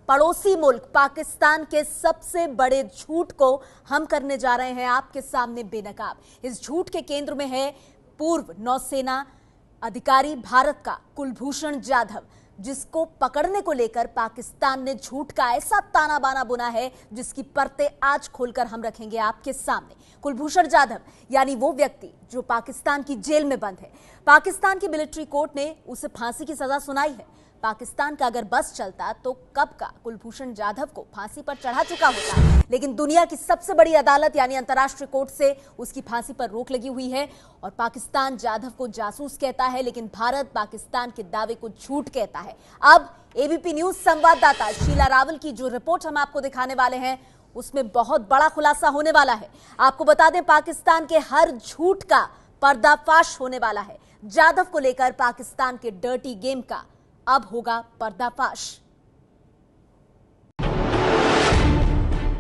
पड़ोसी मुल्क पाकिस्तान के सबसे बड़े झूठ को हम करने जा रहे हैं आपके सामने बेनकाब। इस झूठ के केंद्र में है पूर्व नौसेना अधिकारी भारत का कुलभूषण जाधव, जिसको पकड़ने को लेकर पाकिस्तान ने झूठ का ऐसा ताना बाना बुना है जिसकी परतें आज खोलकर हम रखेंगे आपके सामने। कुलभूषण जाधव यानी वो व्यक्ति जो पाकिस्तान की जेल में बंद है। पाकिस्तान की मिलिट्री कोर्ट ने उसे फांसी की सजा सुनाई है। पाकिस्तान का अगर बस चलता तो कब का कुलभूषण जाधव को फांसी पर चढ़ा चुका होता, लेकिन दुनिया की सबसे बड़ी अदालत यानी अंतर्राष्ट्रीय कोर्ट से उसकी फांसी पर रोक लगी हुई है। और पाकिस्तान जाधव को जासूस कहता है, लेकिन भारत पाकिस्तान के दावे को झूठ कहता है। अब एबीपी न्यूज संवाददाता शीला रावल की जो रिपोर्ट हम आपको दिखाने वाले हैं उसमें बहुत बड़ा खुलासा होने वाला है। आपको बता दें, पाकिस्तान के हर झूठ का पर्दाफाश होने वाला है। जाधव को लेकर पाकिस्तान के डर्टी गेम का अब होगा पर्दाफाश।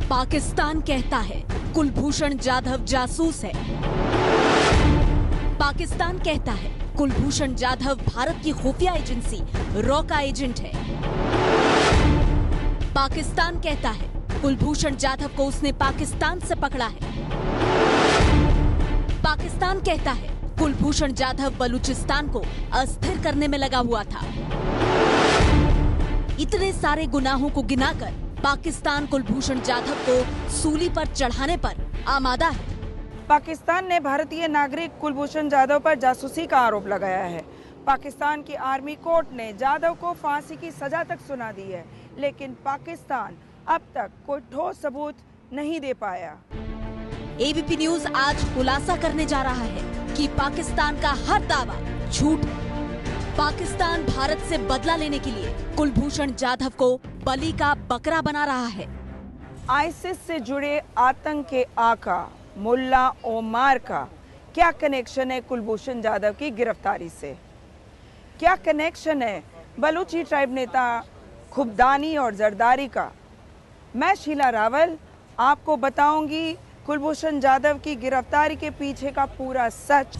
पाकिस्तान कहता है कुलभूषण जाधव जासूस है। पाकिस्तान कहता है कुलभूषण जाधव भारत की खुफिया एजेंसी रॉ का एजेंट है। पाकिस्तान कहता है कुलभूषण जाधव को उसने पाकिस्तान से पकड़ा है। पाकिस्तान कहता है कुलभूषण जाधव बलूचिस्तान को अस्थिर करने में लगा हुआ था। इतने सारे गुनाहों को गिनाकर पाकिस्तान कुलभूषण जाधव को सूली पर चढ़ाने पर आमादा है। पाकिस्तान ने भारतीय नागरिक कुलभूषण जाधव पर जासूसी का आरोप लगाया है। पाकिस्तान की आर्मी कोर्ट ने जाधव को फांसी की सजा तक सुना दी है, लेकिन पाकिस्तान अब तक कोई ठोस सबूत नहीं दे पाया। एबीपी न्यूज आज खुलासा करने जा रहा है कि पाकिस्तान का हर दावा झूठ है। पाकिस्तान भारत से बदला लेने के लिए कुलभूषण जाधव को बलि का बकरा बना रहा है। आईसिस से जुड़े आतंक के आका मुल्ला ओमार का क्या कनेक्शन है कुलभूषण जाधव की गिरफ्तारी से? क्या कनेक्शन है बलूची ट्राइब नेता खुबदानी और जरदारी का? मैं शीला रावल आपको बताऊंगी कुलभूषण जाधव की गिरफ्तारी के पीछे का पूरा सच।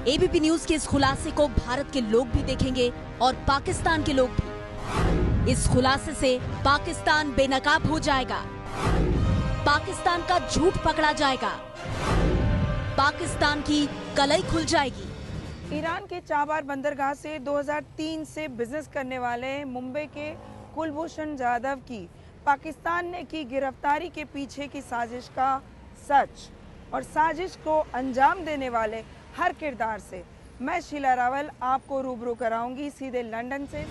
एबीपी न्यूज के इस खुलासे को भारत के लोग भी देखेंगे और पाकिस्तान के लोग भी। इस खुलासे से पाकिस्तान बेनकाब हो जाएगा, पाकिस्तान का झूठ पकड़ा जाएगा, पाकिस्तान की कलई खुल जाएगी। ईरान के चाबार बंदरगाह से 2003 से बिजनेस करने वाले मुंबई के कुलभूषण जाधव की पाकिस्तान ने की गिरफ्तारी के पीछे की साजिश का सच और साजिश को अंजाम देने वाले हर किरदार से मैं शीला रावल आपको रूबरू कराऊंगी सीधे लंदन से।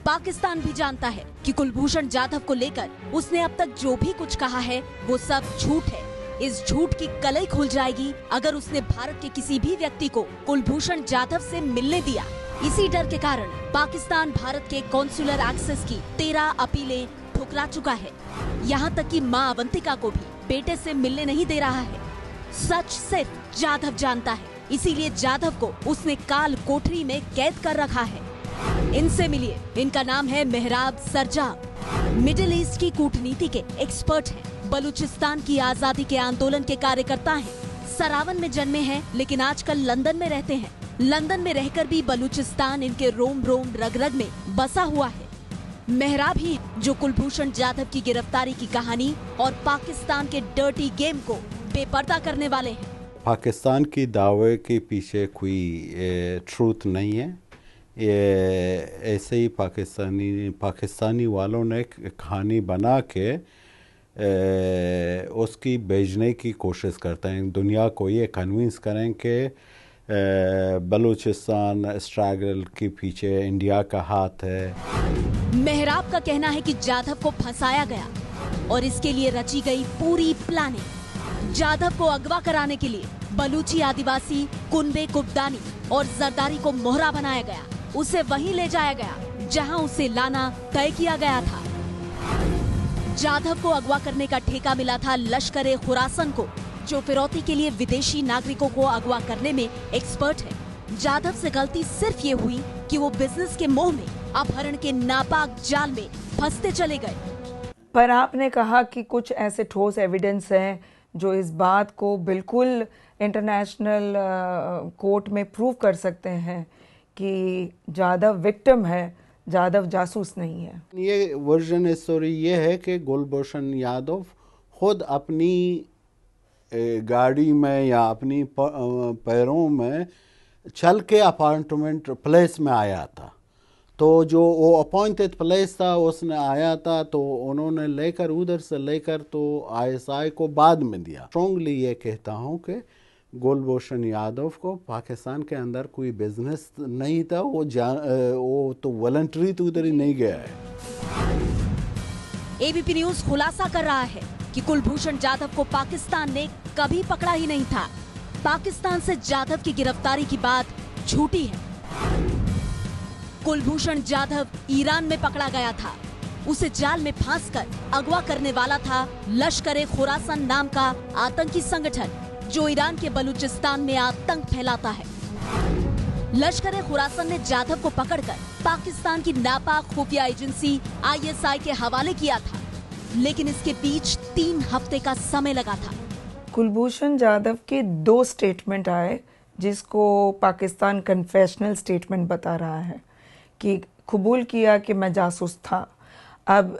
पाकिस्तान भी जानता है कि कुलभूषण जाधव को लेकर उसने अब तक जो भी कुछ कहा है वो सब झूठ है। इस झूठ की कलई खुल जाएगी अगर उसने भारत के किसी भी व्यक्ति को कुलभूषण जाधव से मिलने दिया। इसी डर के कारण पाकिस्तान भारत के कॉन्सुलर एक्सेस की 13 अपीलें ठुकरा चुका है। यहाँ तक कि मां अवंतिका को भी बेटे से मिलने नहीं दे रहा है। सच सिर्फ जाधव जानता है, इसीलिए जाधव को उसने काल कोठरी में कैद कर रखा है। इनसे मिलिए, इनका नाम है मेहराब सरजाब। मिडिल ईस्ट की कूटनीति के एक्सपर्ट हैं, बलूचिस्तान की आजादी के आंदोलन के कार्यकर्ता हैं, सरावन में जन्मे हैं लेकिन आजकल लंदन में रहते हैं। लंदन में रहकर भी बलूचिस्तान इनके रोम रोम रग रग में बसा हुआ है। मेहराब ही जो कुलभूषण जाधव की गिरफ्तारी की कहानी और पाकिस्तान के डर्टी गेम को बेपर्दा करने वाले हैं। पाकिस्तान की दावे के पीछे कोई ट्रूथ नहीं है। ये ऐसे ही पाकिस्तानी वालों ने कहानी बना के उसकी भेजने की कोशिश करते हैं। दुनिया को ये कन्विंस करें कि बलूचिस्तान स्ट्रगल के पीछे इंडिया का हाथ है। मेहराब का कहना है कि जाधव को फंसाया गया और इसके लिए रची गई पूरी प्लानिंग। जाधव को अगवा कराने के लिए बलूची आदिवासी कुनबे कुबदानी और जरदारी को मोहरा बनाया गया। उसे वहीं ले जाया गया जहां उसे लाना तय किया गया था। जाधव को अगवा करने का ठेका मिला था लश्कर-ए खुरासन को, जो फिरौती के लिए विदेशी नागरिकों को अगवा करने में एक्सपर्ट है। जाधव से गलती सिर्फ ये हुई कि वो बिजनेस के मोह में अपहरण के नापाक जाल में फंसते चले गए। पर आपने कहा कि कुछ ऐसे ठोस एविडेंस हैं जो इस बात को बिल्कुल इंटरनेशनल कोर्ट में प्रूव कर सकते हैं कि जाधव विक्टिम है, जाधव जासूस नहीं है? ये वर्जन स्टोरी ये है कि कुलभूषण यादव खुद अपनी गाड़ी में या अपनी पैरों में चल के अपार्टमेंट प्लेस में आया था। तो जो वो अपॉइंटेड प्लेस था उसने आया था, तो उन्होंने लेकर उधर से लेकर तो आईएसआई को बाद में दिया। स्ट्रांगली ये कहता हूँ कि कुलभूषण यादव को पाकिस्तान के अंदर कोई बिजनेस नहीं था, वो तो वॉलंटरी तो उधर ही नहीं गया है। एबीपी न्यूज खुलासा कर रहा है कि कुलभूषण जाधव को पाकिस्तान ने कभी पकड़ा ही नहीं था। पाकिस्तान से जाधव की गिरफ्तारी की बात झूठी है। कुलभूषण जाधव ईरान में पकड़ा गया था। उसे जाल में फांसकर अगवा करने वाला था लश्कर-ए-खुरासान नाम का आतंकी संगठन, जो ईरान के बलूचिस्तान में आतंक फैलाता है। लश्कर-ए-खुरासान ने जाधव को पकड़कर पाकिस्तान की नापाक खुफिया एजेंसी आईएसआई के हवाले किया था, लेकिन इसके बीच 3 हफ्ते का समय लगा था। कुलभूषण जाधव के 2 स्टेटमेंट आए, जिसको पाकिस्तान कन्फेशनल स्टेटमेंट बता रहा है कि कबूल किया कि मैं जासूस था। अब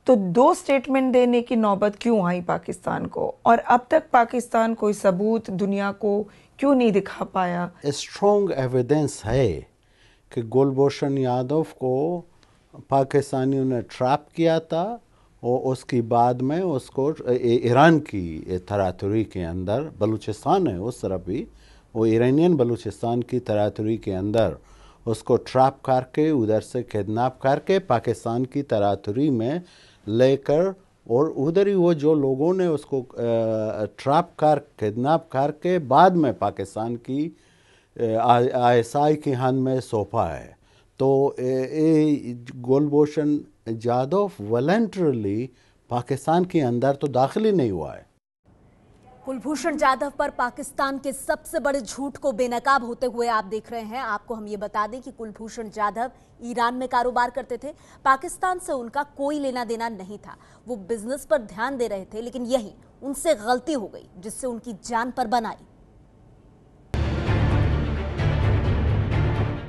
तो 2 स्टेटमेंट देने की नौबत क्यों आई पाकिस्तान को, और अब तक पाकिस्तान कोई सबूत दुनिया को क्यों नहीं दिखा पाया? स्ट्रॉन्ग एविडेंस है कि कुलभूषण यादव को पाकिस्तानियों ने ट्रैप किया था और उसके बाद में उसको ईरान की तरातुरी के अंदर, बलूचिस्तान है उस तरफ भी, वो ईरानियन बलूचिस्तान की तरातुरी के अंदर उसको ट्रैप करके उधर से किडनैप करके पाकिस्तान की तरातुरी में लेकर, और उधर ही वो जो लोगों ने उसको ट्रैप कर किडनैप करके बाद में पाकिस्तान की आईएसआई के हाथ में सौंपा है। तो कुलभूषण जाधव वॉलंटरली पाकिस्तान के अंदर तो दाखिल ही नहीं हुआ है। कुलभूषण जाधव पर पाकिस्तान के सबसे बड़े झूठ को बेनकाब होते हुए आप देख रहे हैं। आपको हम ये बता दें कि कुलभूषण जाधव ईरान में कारोबार करते थे। पाकिस्तान से उनका कोई लेना देना नहीं था। वो बिजनेस पर ध्यान दे रहे थे, लेकिन यही उनसे गलती हो गई जिससे उनकी जान पर बन आई।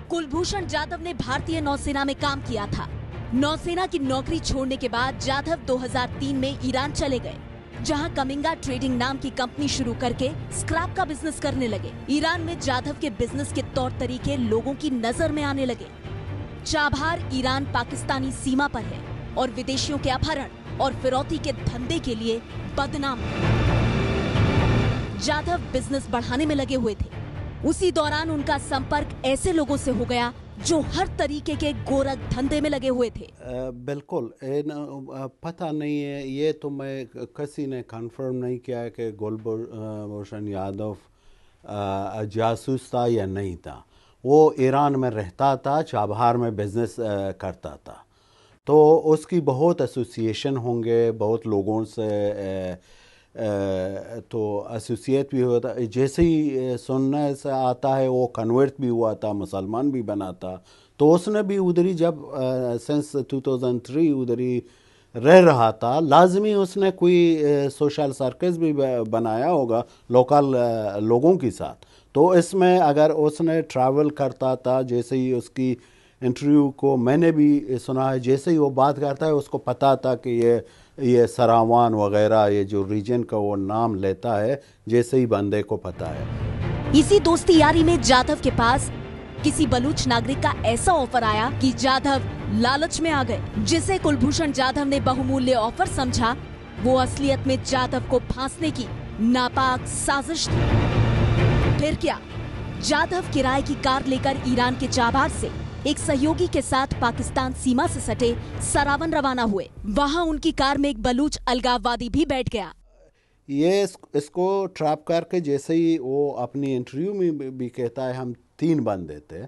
कुलभूषण जाधव ने भारतीय नौसेना में काम किया था। नौसेना की नौकरी छोड़ने के बाद जाधव 2003 में ईरान चले गए, जहां कमिंगा ट्रेडिंग नाम की कंपनी शुरू करके स्क्रैप का बिजनेस करने लगे। ईरान में जाधव के बिजनेस के तौर तरीके लोगों की नजर में आने लगे। चाबहार ईरान पाकिस्तानी सीमा पर है और विदेशियों के अपहरण और फिरौती के धंधे के लिए बदनाम है। जाधव बिजनेस बढ़ाने में लगे हुए थे। उसी दौरान उनका संपर्क ऐसे लोगों से हो गया जो हर तरीके के गोरख धंधे में लगे हुए थे। बिल्कुल पता नहीं है, ये तो मैं किसी ने कंफर्म नहीं किया है कि कुलभूषण यादव जासूस था या नहीं था। वो ईरान में रहता था, चाबहार में बिजनेस करता था, तो उसकी बहुत एसोसिएशन होंगे, बहुत लोगों से तो एसोसिएट भी होता। जैसे ही सुनने से आता है वो कन्वर्ट भी हुआ था, मुसलमान भी बना था। तो उसने भी उधर ही जब सिंस 2003 उधर ही रह रहा था, लाजमी उसने कोई सोशल सर्कस भी बनाया होगा लोकल लोगों के साथ। तो इसमें अगर उसने ट्रैवल करता था, जैसे ही उसकी इंटरव्यू को मैंने भी सुना है, जैसे ही वो बात करता है उसको पता था कि ये सरावान वगैरह ये जो रीजन का वो नाम लेता है, जैसे ही बंदे को पता है। इसी दोस्ती यारी में जाधव के पास किसी बलूच नागरिक का ऐसा ऑफर आया कि जाधव लालच में आ गए, जिसे कुलभूषण जाधव ने बहुमूल्य ऑफर समझा। वो असलियत में जाधव को फांसने की नापाक साजिश थी। फिर क्या, जाधव किराए की कार लेकर ईरान के चाबहार से एक सहयोगी के साथ पाकिस्तान सीमा से सटे सरावन रवाना हुए। वहां उनकी कार में एक बलूच अलगाववादी भी बैठ गया। ये इसको ट्रैप करके जैसे ही वो अपनी इंटरव्यू में भी कहता है, हम 3 बंदे थे,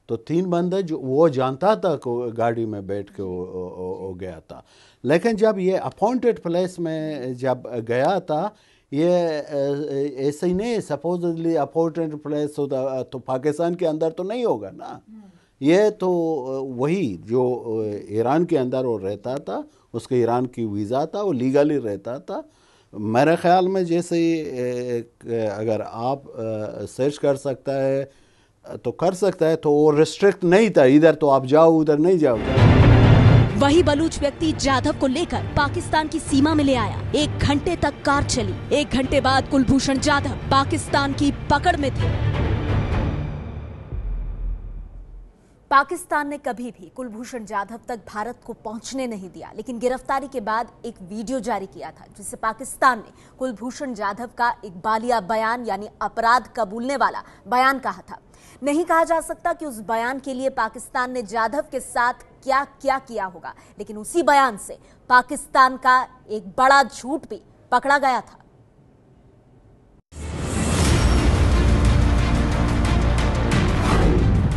तो 3 बंदे जो वो जानता था को गाड़ी में बैठ के वो गया था। लेकिन जब ये अपॉइंटेड प्लेस में जब गया था, ये ऐसे ही नहीं, सपोजली अपॉइंटेड प्लेस होता तो पाकिस्तान के अंदर तो नहीं होगा ना। ये तो वही जो ईरान के अंदर वो रहता था, उसके ईरान की वीज़ा था, वो लीगली रहता था। मेरे ख्याल में जैसे अगर आप सर्च कर सकता है तो कर सकता है, तो वो रिस्ट्रिक्ट नहीं था, इधर तो आप जाओ उधर नहीं जाओ। वही बलूच व्यक्ति जाधव को लेकर पाकिस्तान की सीमा में ले आया। 1 घंटे तक कार चली। 1 घंटे बाद कुलभूषण जाधव पाकिस्तान की पकड़ में थे। पाकिस्तान ने कभी भी कुलभूषण जाधव तक भारत को पहुंचने नहीं दिया, लेकिन गिरफ्तारी के बाद एक वीडियो जारी किया था जिसे पाकिस्तान ने कुलभूषण जाधव का एक बालिया बयान यानी अपराध कबूलने वाला बयान कहा था। नहीं कहा जा सकता कि उस बयान के लिए पाकिस्तान ने जाधव के साथ क्या क्या किया होगा, लेकिन उसी बयान से पाकिस्तान का एक बड़ा झूठ भी पकड़ा गया था।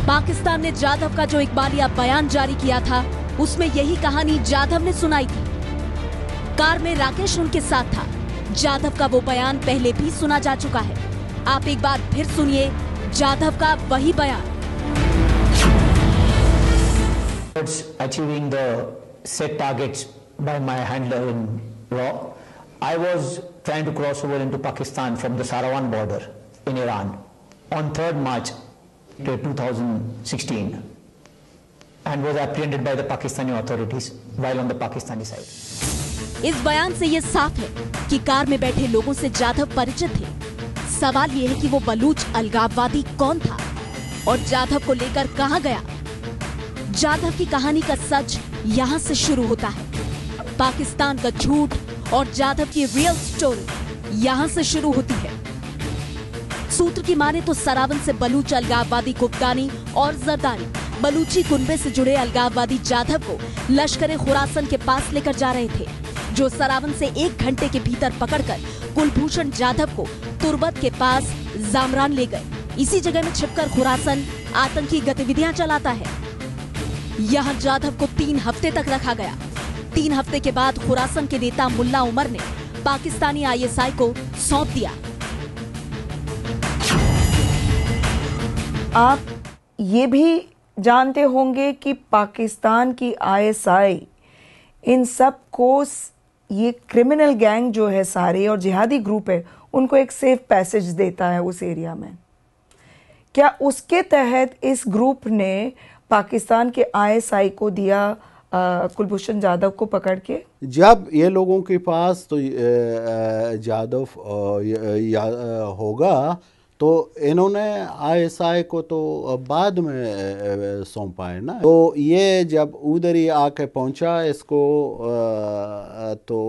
पाकिस्तान ने जाधव का जो इकबालिया बयान जारी किया था, उसमें यही कहानी जाधव ने सुनाई थी। कार में राकेश उनके साथ था। जाधव का वो बयान पहले भी सुना जा चुका है। आप एक बार फिर सुनिए जाधव का वही बयान। Achieving the set targets by my handler in law, I was trying to cross over into Pakistan from the Sarawan border in Iran on 3rd March 2016 and was apprehended by the Pakistani authorities while on the Pakistani side. इस बयान से ये साफ है कि car में बैठे लोगों से जाधव परिचित थे। सवाल ये है कि वो बलूच अलगाववादी कौन था और जाधव को लेकर कहां गया। जाधव की कहानी का सच यहाँ से शुरू होता है। पाकिस्तान का झूठ और जाधव की रियल स्टोरी यहाँ से शुरू होती है। सूत्र की माने तो सरावन से बलूच अलगाववादी कुप्तानी और जरदारी बलूची कुनबे से जुड़े अलगाववादी जाधव को लश्कर खुरासन के पास लेकर जा रहे थे, जो सरावन से 1 घंटे के भीतर पकड़कर कुलभूषण जाधव को तुर्बत के पास जामरान ले गए। इसी जगह में छिपकर खुरासन आतंकी गतिविधियां चलाता है। यहाँ जाधव को 3 हफ्ते तक रखा गया। 3 हफ्ते के बाद खुरासन के नेता मुल्ला उमर ने पाकिस्तानी ISI को सौंप दिया। आप ये भी जानते होंगे कि पाकिस्तान की ISI इन सब को, ये क्रिमिनल गैंग जो है सारे और जिहादी ग्रुप है, उनको एक सेफ पैसेज देता है उस एरिया में। क्या उसके तहत इस ग्रुप ने पाकिस्तान के ISI को दिया कुलभूषण जाधव को पकड़ के? जब ये लोगों के पास तो जाधव होगा तो इन्होंने ISI को तो बाद में सौंपा है ना। तो ये जब उधर ही आके पहुंचा, इसको तो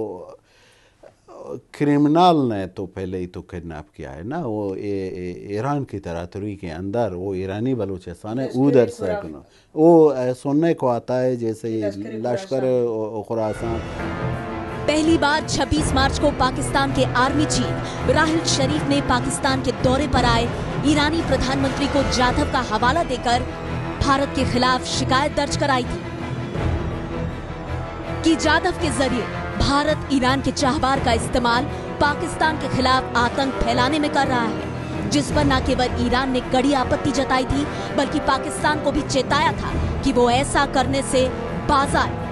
क्रिमिनल ने तो पहले ही तो किडनैप किया है ना। वो ईरान की तरह के अंदर वो ईरानी बलूचिस्तान है, उधर से वो सुनने को आता है जैसे लश्कर खुरासान। पहली बार 26 मार्च को पाकिस्तान के आर्मी चीफ राहिल शरीफ ने पाकिस्तान के दौरे पर आए ईरानी प्रधानमंत्री को जाधव का हवाला देकर भारत के खिलाफ शिकायत दर्ज कराई थी कि जाधव के जरिए भारत ईरान के चाहवार का इस्तेमाल पाकिस्तान के खिलाफ आतंक फैलाने में कर रहा है, जिस पर न केवल ईरान ने कड़ी आपत्ति जताई थी बल्कि पाकिस्तान को भी चेताया था कि वो ऐसा करने से बाज आए।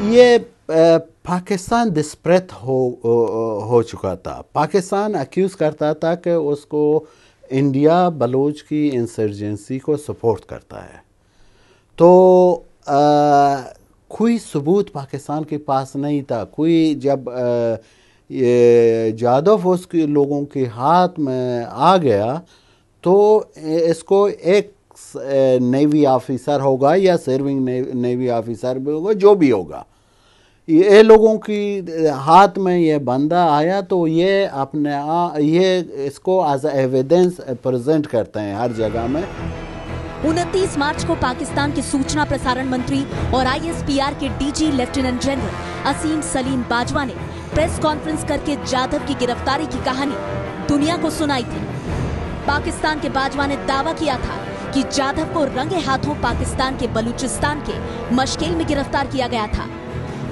ये पाकिस्तान डिस्परेट हो चुका था। पाकिस्तान अक्यूज करता था कि उसको इंडिया बलूच की इंसर्जेंसी को सपोर्ट करता है। तो कोई सबूत पाकिस्तान के पास नहीं था। कोई जब ये जाधव उसके लोगों के हाथ में आ गया तो इसको एक नेवी ऑफिसर होगा या सर्विंग नेवी ऑफिसर भी होगा, जो भी होगा, ये लोगों की हाथ में ये बंदा आया तो ये अपने ये इसको एज एविडेंस प्रेजेंट करते हैं हर जगह में। 29 मार्च को पाकिस्तान के सूचना प्रसारण मंत्री और ISPR के DG लेफ्टिनेंट जनरल असीम सलीम बाजवा ने प्रेस कॉन्फ्रेंस करके जाधव की गिरफ्तारी की कहानी दुनिया को सुनाई थी। पाकिस्तान के बाजवा ने दावा किया था कि जाधव को रंगे हाथों पाकिस्तान के बलूचिस्तान के मशकेल में गिरफ्तार किया गया था।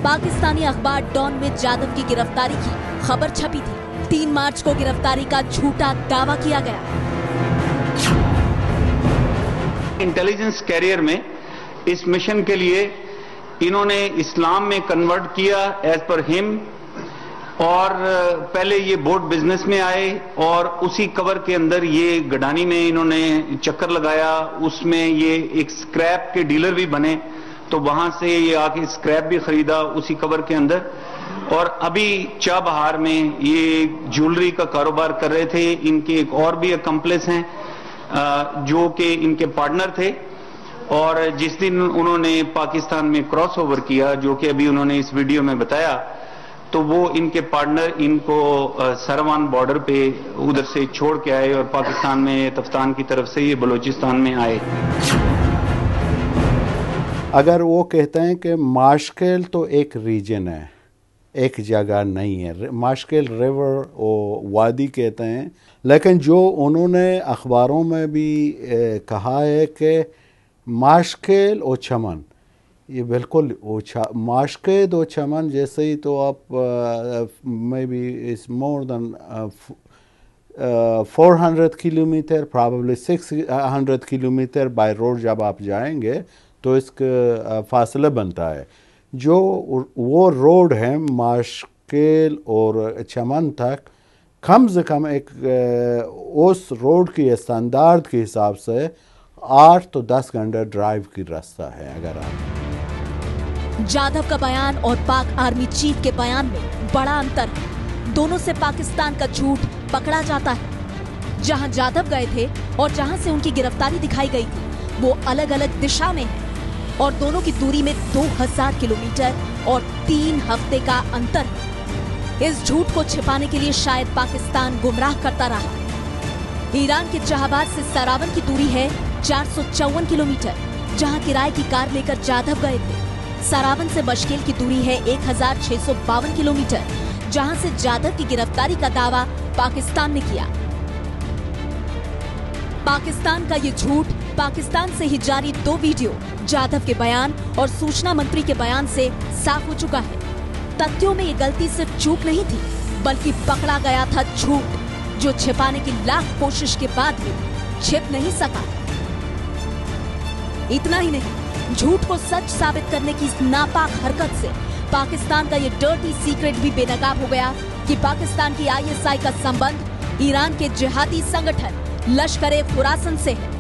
पाकिस्तानी अखबार डॉन में जाधव की गिरफ्तारी की खबर छपी थी। 3 मार्च को गिरफ्तारी का झूठा दावा किया गया। इंटेलिजेंस कैरियर में इस मिशन के लिए इन्होंने इस्लाम में कन्वर्ट किया एज पर हिम और पहले ये बोट बिजनेस में आए और उसी कवर के अंदर ये गडानी में इन्होंने चक्कर लगाया, उसमें ये एक स्क्रैप के डीलर भी बने, तो वहां से ये आके स्क्रैप भी खरीदा उसी कवर के अंदर। और अभी चाबहार में ये ज्वेलरी का कारोबार कर रहे थे। इनके एक और भी अकम्प्लिस हैं जो कि इनके पार्टनर थे, और जिस दिन उन्होंने पाकिस्तान में क्रॉस ओवर किया, जो कि अभी उन्होंने इस वीडियो में बताया, तो वो इनके पार्टनर इनको सारावान बॉर्डर पे उधर से छोड़ के आए और पाकिस्तान में तफ्तान की तरफ से ये बलूचिस्तान में आए। अगर वो कहते हैं कि माशकेल तो एक रीजन है, एक जगह नहीं है, माशकेल रिवर वो वादी कहते हैं, लेकिन जो उन्होंने अखबारों में भी कहा है कि माशकेल और चमन, ये बिल्कुल माशकेद और चमन जैसे ही, तो आप may be is more than 400 kilometre, probably 600 kilometre by road जब आप जाएंगे तो इसका फासला बनता है। जो वो रोड है माशकेल और चमन तक, कम से कम एक उस रोड की स्टैंडर्ड के हिसाब से 8 तो 10 घंटे ड्राइव की रास्ता है। अगर आप जाधव का बयान और पाक आर्मी चीफ के बयान में बड़ा अंतर है। दोनों से पाकिस्तान का झूठ पकड़ा जाता है। जहां जाधव गए थे और जहां से उनकी गिरफ्तारी दिखाई गई थी, वो अलग अलग दिशा में है और दोनों की दूरी में 2000 किलोमीटर और 3 हफ्ते का अंतर है। इस झूठ को छिपाने के लिए शायद पाकिस्तान गुमराह करता रहा। ईरान के जहाबाज से सरावन की दूरी है 454 किलोमीटर, जहां किराए की कार लेकर जाधव गए थे। सरावन से मशकेल की दूरी है 1652 किलोमीटर, जहां से जाधव की गिरफ्तारी का दावा पाकिस्तान ने किया। पाकिस्तान का ये झूठ पाकिस्तान से ही जारी 2 वीडियो, जाधव के बयान और सूचना मंत्री के बयान से साफ हो चुका है। तथ्यों में ये गलती सिर्फ चूक नहीं थी, बल्कि पकड़ा गया था झूठ, जो छिपाने की लाख कोशिश के बाद भी छिप नहीं सका। इतना ही नहीं, झूठ को सच साबित करने की इस नापाक हरकत से पाकिस्तान का ये डर्टी सीक्रेट भी बेनकाब हो गया कि पाकिस्तान की ISI का संबंध ईरान के जिहादी संगठन लश्कर खुरासन से है।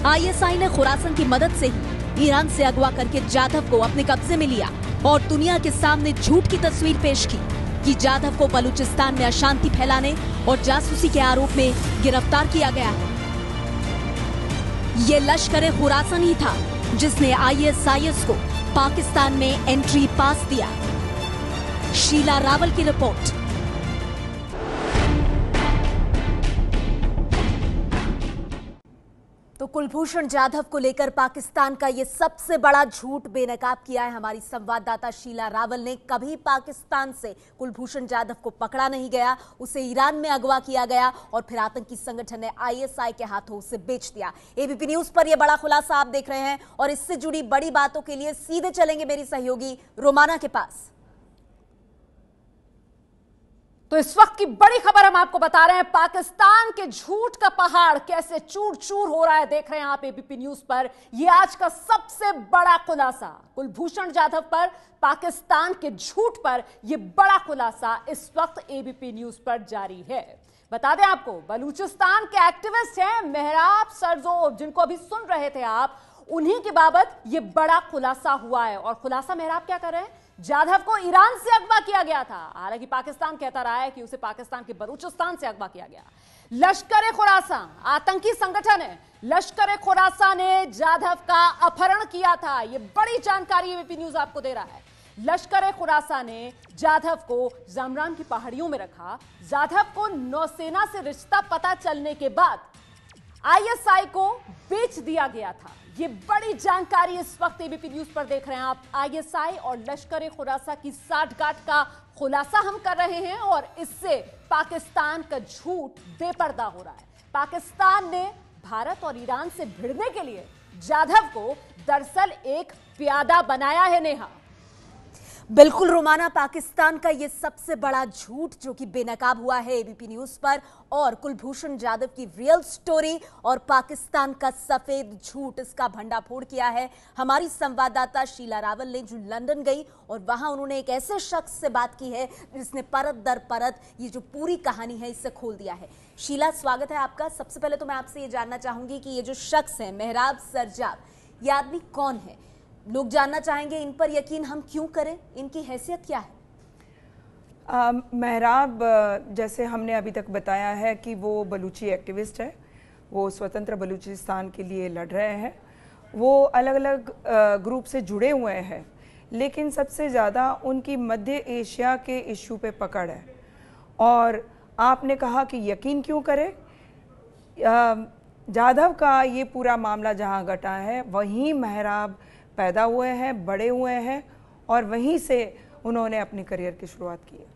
ISI ने खुरासन की मदद से ही ईरान से अगवा करके जाधव को अपने कब्जे में लिया और दुनिया के सामने झूठ की तस्वीर पेश की कि जाधव को बलूचिस्तान में अशांति फैलाने और जासूसी के आरोप में गिरफ्तार किया गया है। ये लश्कर खुरासन ही था जिसने ISIS को पाकिस्तान में एंट्री पास दिया। शीला रावल की रिपोर्ट। तो कुलभूषण जाधव को लेकर पाकिस्तान का ये सबसे बड़ा झूठ बेनकाब किया है हमारी संवाददाता शीला रावल ने। कभी पाकिस्तान से कुलभूषण जाधव को पकड़ा नहीं गया, उसे ईरान में अगवा किया गया और फिर आतंकी संगठन ने ISI के हाथों उसे बेच दिया। ABP न्यूज पर यह बड़ा खुलासा आप देख रहे हैं और इससे जुड़ी बड़ी बातों के लिए सीधे चलेंगे मेरी सहयोगी रोमाना के पास। तो इस वक्त की बड़ी खबर हम आपको बता रहे हैं, पाकिस्तान के झूठ का पहाड़ कैसे चूर चूर हो रहा है। देख रहे हैं आप ABP न्यूज पर, यह आज का सबसे बड़ा खुलासा कुलभूषण जाधव पर, पाकिस्तान के झूठ पर यह बड़ा खुलासा इस वक्त ABP न्यूज पर जारी है। बता दें आपको, बलूचिस्तान के एक्टिविस्ट हैं मेहराब सरजोब, जिनको अभी सुन रहे थे आप, उन्हीं की बाबत यह बड़ा खुलासा हुआ है। और खुलासा मेहराब क्या कर रहे हैं, जाधव को ईरान से अगवा किया गया था। हालांकि पाकिस्तान कहता रहा है कि उसे पाकिस्तान के बलूचिस्तान से अगवा किया गया। लश्कर खुरासान आतंकी संगठन है, लश्कर खुरासान ने जाधव का अपहरण किया था। यह बड़ी जानकारी ABP न्यूज आपको दे रहा है। लश्कर खुरासान ने जाधव को जमरान की पहाड़ियों में रखा। जाधव को नौसेना से रिश्ता पता चलने के बाद ISI को बेच दिया गया था। ये बड़ी जानकारी इस वक्त ABP न्यूज पर देख रहे हैं आप। ISI और लश्कर खुरासा की साठगांठ का खुलासा हम कर रहे हैं और इससे पाकिस्तान का झूठ बेपर्दा हो रहा है। पाकिस्तान ने भारत और ईरान से भिड़ने के लिए जाधव को दरअसल एक प्यादा बनाया है। नेहा, बिल्कुल रोमाना, पाकिस्तान का ये सबसे बड़ा झूठ जो कि बेनकाब हुआ है एबीपी न्यूज पर, और कुलभूषण जाधव की रियल स्टोरी और पाकिस्तान का सफेद झूठ, इसका भंडाफोड़ किया है हमारी संवाददाता शीला रावल ने, जो लंदन गई और वहां उन्होंने एक ऐसे शख्स से बात की है जिसने परत दर परत ये जो पूरी कहानी है इससे खोल दिया है। शीला, स्वागत है आपका। सबसे पहले तो मैं आपसे ये जानना चाहूंगी कि ये जो शख्स है मेहराब सरजाब, ये आदमी कौन है? लोग जानना चाहेंगे इन पर यकीन हम क्यों करें, इनकी हैसियत क्या है? मेहराब, जैसे हमने अभी तक बताया है कि वो बलूची एक्टिविस्ट है, वो स्वतंत्र बलूचिस्तान के लिए लड़ रहे हैं, वो अलग अलग ग्रुप से जुड़े हुए हैं, लेकिन सबसे ज़्यादा उनकी मध्य एशिया के इशू पे पकड़ है। और आपने कहा कि यकीन क्यों करें, जाधव का ये पूरा मामला जहाँ घटा है वहीं मेहराब पैदा हुए हैं, बड़े हुए हैं, और वहीं से उन्होंने अपनी करियर की शुरुआत की है।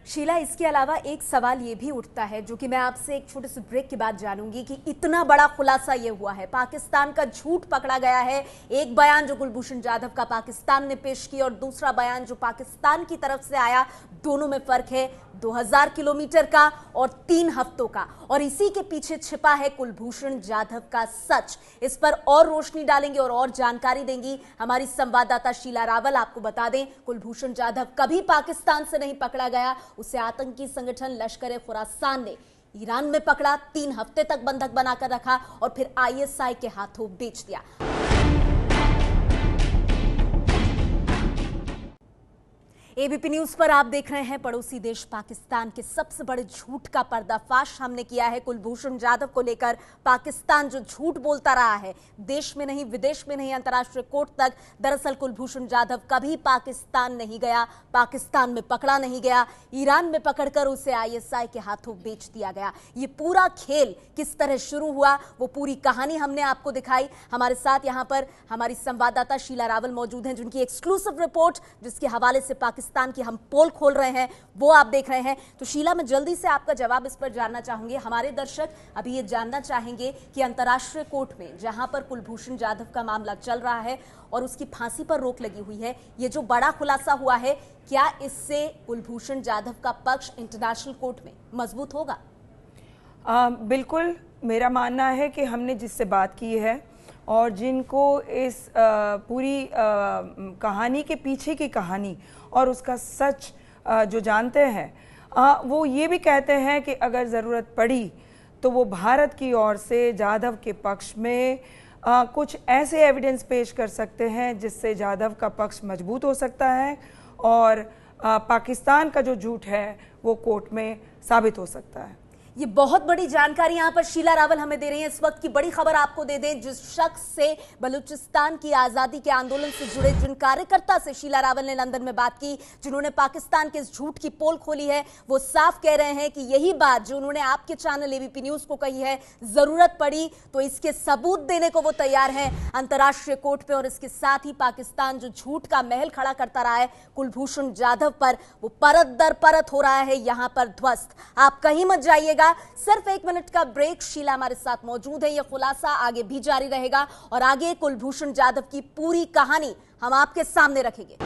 शीला, इसके अलावा एक सवाल ये भी उठता है जो कि मैं आपसे एक छोटे से ब्रेक के बाद जानूंगी कि इतना बड़ा खुलासा ये हुआ है, पाकिस्तान का झूठ पकड़ा गया है। एक बयान जो कुलभूषण जाधव का पाकिस्तान ने पेश किया और दूसरा बयान जो पाकिस्तान की तरफ से आया, दोनों में फर्क है 2000 किलोमीटर का और 3 हफ्तों का, और इसी के पीछे छिपा है कुलभूषण जाधव का सच। इस पर और रोशनी डालेंगे और जानकारी देंगी हमारी संवाददाता शीला रावल। आपको बता दें, कुलभूषण जाधव कभी पाकिस्तान से नहीं पकड़ा गया, उसे आतंकी संगठन लश्कर खुरासान ने ईरान में पकड़ा, 3 हफ्ते तक बंधक बनाकर रखा और फिर ISI के हाथों बेच दिया। एबीपी न्यूज पर आप देख रहे हैं पड़ोसी देश पाकिस्तान के सबसे बड़े झूठ का पर्दाफाश हमने किया है। कुलभूषण जाधव को लेकर पाकिस्तान जो झूठ बोलता रहा है, देश में नहीं, विदेश में नहीं, अंतर्राष्ट्रीय कोर्ट तक, दरअसल कुलभूषण जाधव कभी पाकिस्तान नहीं गया, पाकिस्तान में पकड़ा नहीं गया, ईरान में पकड़कर उसे ISI के हाथों बेच दिया गया। ये पूरा खेल किस तरह शुरू हुआ, वो पूरी कहानी हमने आपको दिखाई। हमारे साथ यहाँ पर हमारी संवाददाता शीला रावल मौजूद हैं, जिनकी एक्सक्लूसिव रिपोर्ट, जिसके हवाले से पाकिस्तान की हम पोल खोल रहे हैं, वो आप देख रहे हैं। तो शीला, मैं जल्दी से आपका जवाब इस पर जानना चाहूंगी। हमारे दर्शक अभी ये जानना चाहेंगे कि अंतर्राष्ट्रीय कोर्ट में जहां पर कुलभूषण जाधव का मामला चल रहा है और उसकी फांसी पर रोक लगी हुई है, ये जो बड़ा खुलासा हुआ है, क्या इससे कुलभूषण जाधव का पक्ष इंटरनेशनल कोर्ट में मजबूत होगा? बिल्कुल, मेरा मानना है कि हमने जिससे बात की है और जिनको इस पूरी कहानी के पीछे की कहानी और उसका सच जो जानते हैं, वो ये भी कहते हैं कि अगर ज़रूरत पड़ी तो वो भारत की ओर से जाधव के पक्ष में कुछ ऐसे एविडेंस पेश कर सकते हैं जिससे जाधव का पक्ष मजबूत हो सकता है और पाकिस्तान का जो झूठ है वो कोर्ट में साबित हो सकता है। ये बहुत बड़ी जानकारी यहां पर शीला रावल हमें दे रही हैं। इस वक्त की बड़ी खबर आपको दे दें, जिस शख्स से बलूचिस्तान की आजादी के आंदोलन से जुड़े जिन कार्यकर्ता से शीला रावल ने लंदन में बात की, जिन्होंने पाकिस्तान के इस झूठ की पोल खोली है, वो साफ कह रहे हैं कि यही बात जो उन्होंने आपके चैनल एबीपी न्यूज को कही है, जरूरत पड़ी तो इसके सबूत देने को वो तैयार हैं अंतर्राष्ट्रीय कोर्ट पे। और इसके साथ ही पाकिस्तान जो झूठ का महल खड़ा करता रहा है कुलभूषण जाधव पर, वो परत दर परत हो रहा है यहां पर ध्वस्त। आप कहीं मत जाइएगा, सिर्फ 1 मिनट का ब्रेक। शीला हमारे साथ मौजूद है, यह खुलासा आगे भी जारी रहेगा और आगे कुलभूषण जाधव की पूरी कहानी हम आपके सामने रखेंगे।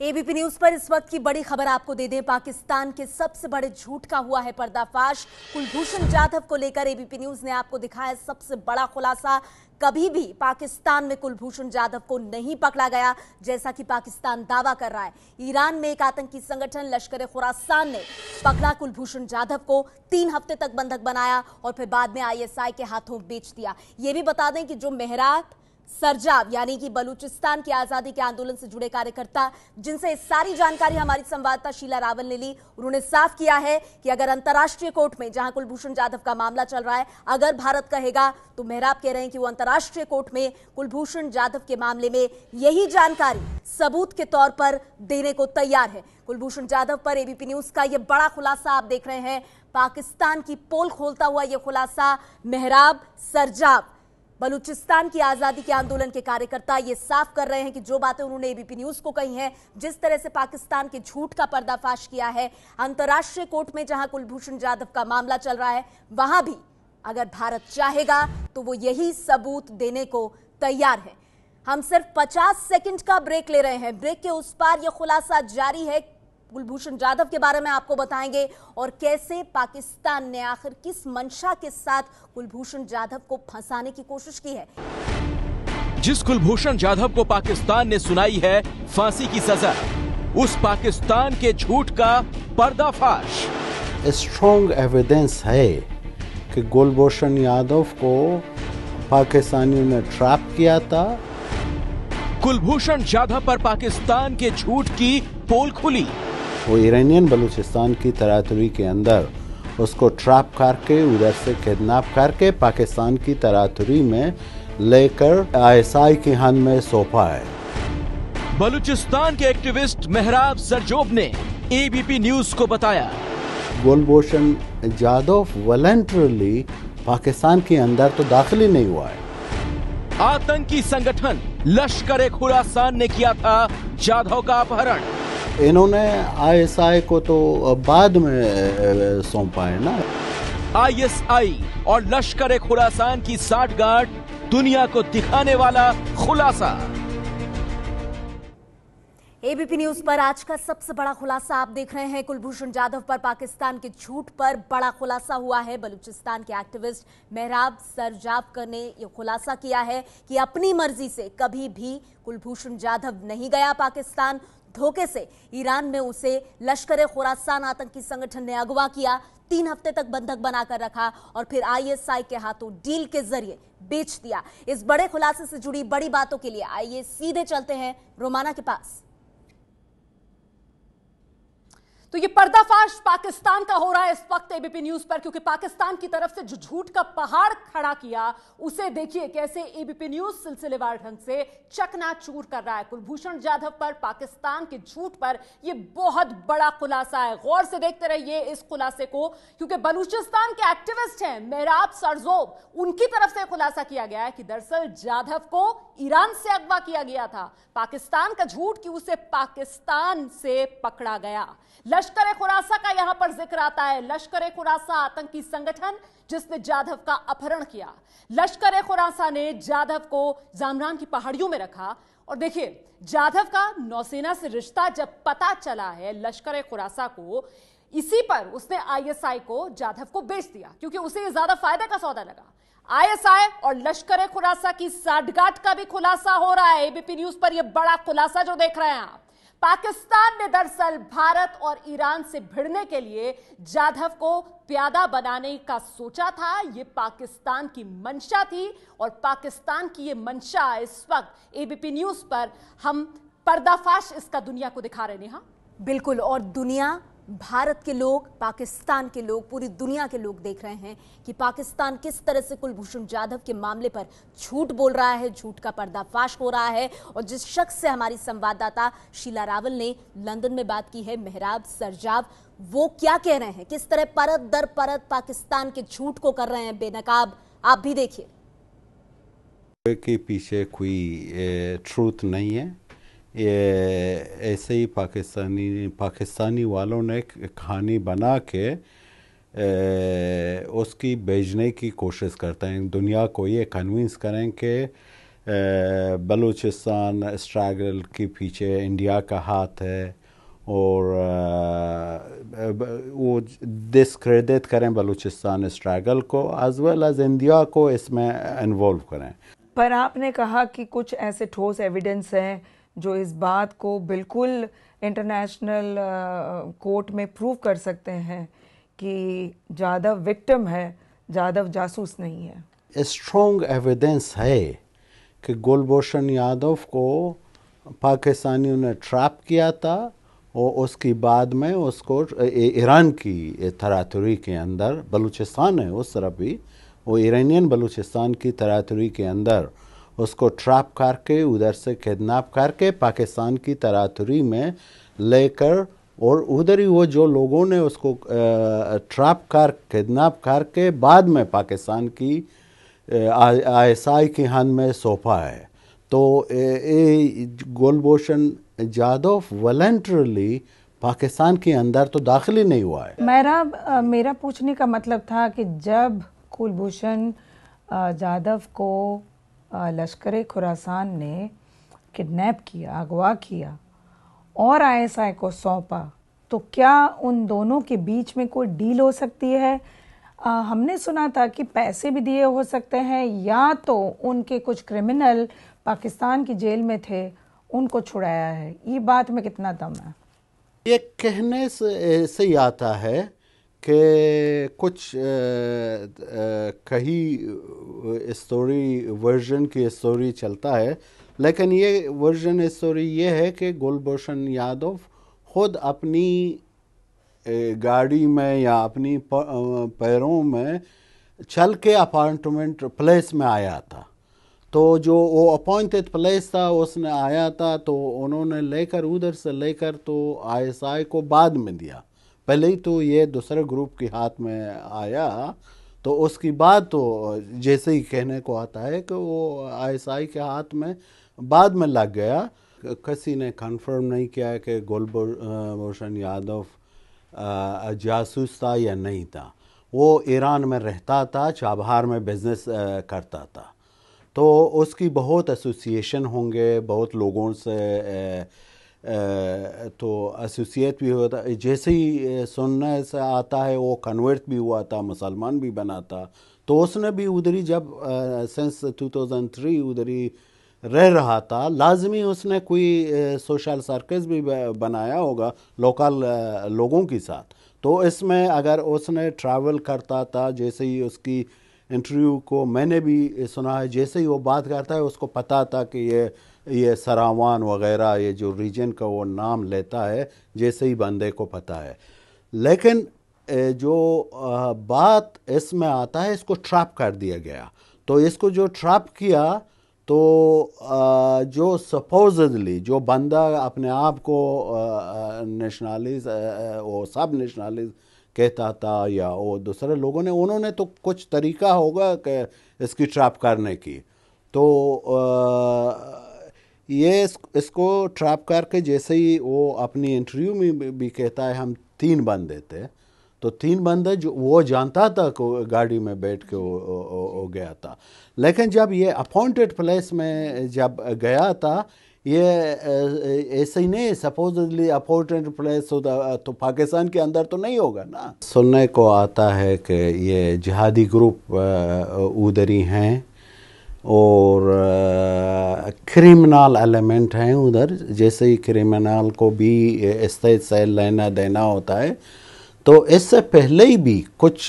एबीपी न्यूज पर इस वक्त की बड़ी खबर आपको दे दें, पाकिस्तान के सबसे बड़े झूठ का हुआ है पर्दाफाश। कुलभूषण जाधव को लेकर एबीपी न्यूज ने आपको दिखाया सबसे बड़ा खुलासा। कभी भी पाकिस्तान में कुलभूषण जाधव को नहीं पकड़ा गया, जैसा कि पाकिस्तान दावा कर रहा है। ईरान में एक आतंकी संगठन लश्कर खुरासान ने पकड़ा कुलभूषण जाधव को, 3 हफ्ते तक बंधक बनाया और फिर बाद में ISI के हाथों बेच दिया। ये भी बता दें कि जो मेहराब सरजाब यानी कि बलूचिस्तान की आजादी के आंदोलन से जुड़े कार्यकर्ता, जिनसे सारी जानकारी हमारी संवाददाता शीला रावल ने ली, उन्होंने साफ किया है कि अगर अंतर्राष्ट्रीय कोर्ट में जहां कुलभूषण जाधव का मामला चल रहा है, अगर भारत कहेगा तो मेहराब कह रहे हैं कि वो अंतर्राष्ट्रीय कोर्ट में कुलभूषण जाधव के मामले में यही जानकारी सबूत के तौर पर देने को तैयार है। कुलभूषण जाधव पर एबीपी न्यूज का यह बड़ा खुलासा आप देख रहे हैं, पाकिस्तान की पोल खोलता हुआ यह खुलासा। मेहराब सरजाब बलूचिस्तान की आजादी के आंदोलन के कार्यकर्ता ये साफ कर रहे हैं कि जो बातें उन्होंने एबीपी न्यूज को कही हैं, जिस तरह से पाकिस्तान के झूठ का पर्दाफाश किया है, अंतर्राष्ट्रीय कोर्ट में जहां कुलभूषण जाधव का मामला चल रहा है, वहां भी अगर भारत चाहेगा तो वो यही सबूत देने को तैयार है। हम सिर्फ 50 सेकंड का ब्रेक ले रहे हैं। ब्रेक के उस पार यह खुलासा जारी है। कुलभूषण जाधव के बारे में आपको बताएंगे और कैसे पाकिस्तान ने आखिर किस मंशा के साथ कुलभूषण जाधव को फंसाने की कोशिश की है। जिस कुलभूषण जाधव को पाकिस्तान ने सुनाई है फांसी की सजा, उस पाकिस्तान के झूठ का पर्दाफाश। स्ट्रॉन्ग एविडेंस है कि कुलभूषण यादव को पाकिस्तानियों ने ट्रैप किया था। कुलभूषण जाधव पर पाकिस्तान के झूठ की पोल खुली। वो ईरानियन बलूचिस्तान की तरातुरी के अंदर उसको ट्रैप करके उधर से किडनैप करके पाकिस्तान की तरातुरी में लेकर ISI के हाथ में सौंपा है। बलूचिस्तान के एक्टिविस्ट मेहराब सरजोब ने ABP न्यूज को बताया, कुलभूषण जाधव वॉलंटरली पाकिस्तान के अंदर तो दाखिल ही नहीं हुआ है। आतंकी संगठन लश्कर ए खुरासान ने किया था जाधव का अपहरण। इन्होंने ISI को तो बाद में सौंपा है ना। ISI और लश्कर ए खुरासान की साठगांठ दुनिया को दिखाने वाला खुलासा। ABP न्यूज पर आज का सबसे बड़ा खुलासा आप देख रहे हैं। कुलभूषण जाधव पर पाकिस्तान के झूठ पर बड़ा खुलासा हुआ है। बलूचिस्तान के एक्टिविस्ट मेहराब सरजोब ने यह खुलासा किया है कि अपनी मर्जी से कभी भी कुलभूषण जाधव नहीं गया पाकिस्तान। धोखे से ईरान में उसे लश्कर ए खुरासान आतंकी संगठन ने अगवा किया, 3 हफ्ते तक बंधक बनाकर रखा और फिर ISI के हाथों डील के जरिए बेच दिया। इस बड़े खुलासे से जुड़ी बड़ी बातों के लिए आइए सीधे चलते हैं रोमाना के पास। तो ये पर्दाफाश पाकिस्तान का हो रहा है इस वक्त ABP न्यूज पर, क्योंकि पाकिस्तान की तरफ से जो झूठ का पहाड़ खड़ा किया उसे देखिए कैसे ABP न्यूज सिलसिलेवार ढंग से चकनाचूर कर रहा है। कुलभूषण जाधव पर पाकिस्तान के झूठ पर यह बहुत बड़ा खुलासा है। गौर से देखते रहिए इस खुलासे को, क्योंकि बलूचिस्तान के एक्टिविस्ट हैं मेहराब सरजोब, उनकी तरफ से खुलासा किया गया है कि दरअसल जाधव को ईरान से अगवा किया गया था। पाकिस्तान का झूठ कि उसे पाकिस्तान से पकड़ा गया। लश्कर ए खुरासा का यहां पर जिक्र आता है। लश्कर ए खुरासा आतंकी संगठन जिसने जाधव का अपहरण किया। लश्कर ए खुरासा ने जाधव को जामरान की पहाड़ियों में रखा और देखिए जाधव का नौसेना से रिश्ता जब पता चला है लश्कर ए खुरासा को, इसी पर उसने ISI को जाधव को बेच दिया क्योंकि उसे यह ज्यादा फायदे का सौदा लगा। ISI और लश्कर ए खुरासा की साठगांठ का भी खुलासा हो रहा है। ABP न्यूज पर यह बड़ा खुलासा जो देख रहे हैं आप, पाकिस्तान ने दरअसल भारत और ईरान से भिड़ने के लिए जाधव को प्यादा बनाने का सोचा था। यह पाकिस्तान की मंशा थी और पाकिस्तान की यह मंशा इस वक्त ABP न्यूज पर हम पर्दाफाश इसका दुनिया को दिखा रहे हैं। बिल्कुल, और दुनिया, भारत के लोग, पाकिस्तान के लोग, पूरी दुनिया के लोग देख रहे हैं कि पाकिस्तान किस तरह से कुलभूषण जाधव के मामले पर झूठ बोल रहा है, झूठ का पर्दाफाश हो रहा है। और जिस शख्स से हमारी संवाददाता शीला रावल ने लंदन में बात की है, मेहराब सरजोब, वो क्या कह रहे हैं, किस तरह परत दर परत पाकिस्तान के झूठ को कर रहे हैं बेनकाब, आप भी देखिए। के पीछे कोई ट्रूथ नहीं है। ये ऐसे ही पाकिस्तानी वालों ने कहानी बना के उसकी भेजने की कोशिश करते हैं। दुनिया को ये कन्विंस करें कि बलूचिस्तान स्ट्रगल के पीछे इंडिया का हाथ है और वो डिस्क्रेडिट करें बलूचिस्तान स्ट्रगल को एज वेल एज इंडिया को इसमें इन्वॉल्व करें। पर आपने कहा कि कुछ ऐसे ठोस एविडेंस हैं जो इस बात को बिल्कुल इंटरनेशनल कोर्ट में प्रूव कर सकते हैं कि जाधव विक्टिम है, जाधव जासूस नहीं है। स्ट्रॉन्ग एविडेंस है कि कुलभूषण यादव को पाकिस्तानियों ने ट्रैप किया था और उसके बाद में उसको ईरान की तरातुरी के अंदर, बलूचिस्तान है उस तरफ भी, वो ईरानियन बलूचिस्तान की तरातुरी के अंदर उसको ट्रैप करके उधर से किडनैप करके पाकिस्तान की तरातुरी में लेकर और उधर ही वो जो लोगों ने उसको ट्रैप कर किडनैप करके बाद में पाकिस्तान की ISI के हाथ में सौंपा है। तो कुलभूषण जाधव वॉलंटरली पाकिस्तान के अंदर तो दाखिल ही नहीं हुआ है। मेरा पूछने का मतलब था कि जब कुलभूषण जाधव को लश्कर खुरासान ने किडनैप किया, अगवा किया और आईएसआई को सौंपा, तो क्या उन दोनों के बीच में कोई डील हो सकती है? हमने सुना था कि पैसे भी दिए हो सकते हैं, या तो उनके कुछ क्रिमिनल पाकिस्तान की जेल में थे, उनको छुड़ाया है। ये बात में कितना दम है? ये कहने से ही आता है कि कुछ कहीं स्टोरी वर्जन की स्टोरी चलता है, लेकिन ये वर्जन स्टोरी ये है कि कुलभूषण यादव खुद अपनी गाड़ी में या अपनी पैरों में चल के अपार्टमेंट प्लेस में आया था। तो जो वो अपॉइंटेड प्लेस था उसने आया था, तो उन्होंने लेकर उधर से लेकर तो आईएसआई को बाद में दिया। पहले ही तो ये दूसरे ग्रुप के हाथ में आया, तो उसकी बाद तो जैसे ही कहने को आता है कि वो आईएसआई के हाथ में बाद में लग गया। किसी ने कंफर्म नहीं किया कि कुलभूषण यादव जासूस था या नहीं था। वो ईरान में रहता था, चाबहार में बिजनेस करता था, तो उसकी बहुत एसोसिएशन होंगे, बहुत लोगों से तो एसोसिएट भी होता। जैसे ही सुनने से आता है वो कन्वर्ट भी हुआ था, मुसलमान भी बना था, तो उसने भी उधरी जब सिंस 2003 उधरी रह रहा था, लाजमी उसने कोई सोशल सर्कस भी बनाया होगा लोकल लोगों के साथ। तो इसमें अगर उसने ट्रैवल करता था, जैसे ही उसकी इंटरव्यू को मैंने भी सुना है, जैसे ही वो बात करता है उसको पता था कि ये सरावान वगैरह ये जो रीजन का वो नाम लेता है, जैसे ही बंदे को पता है। लेकिन जो बात इसमें आता है, इसको ट्रैप कर दिया गया। तो इसको जो ट्रैप किया, तो जो सपोजली जो बंदा अपने आप को नेशनलिस्ट वो सब नेशनलिस्ट कहता था, या वो दूसरे लोगों ने, उन्होंने तो कुछ तरीका होगा कि इसकी ट्रैप करने की। तो ये इसको ट्रैप करके, जैसे ही वो अपनी इंटरव्यू में भी कहता है हम 3 बंदे थे, तो 3 बंदे जो वो जानता था कि गाड़ी में बैठ के वो गया था। लेकिन जब ये अपॉइंटेड प्लेस में जब गया था, ये ऐसे ही नहीं, सपोजली अपॉइंटेड प्लेस होता तो पाकिस्तान के अंदर तो नहीं होगा ना। सुनने को आता है कि ये जिहादी ग्रुप उधरी हैं और क्रिमिनल एलिमेंट हैं उधर। जैसे ही क्रिमिनल को भी स्टेट से लेना देना होता है, तो इससे पहले ही भी कुछ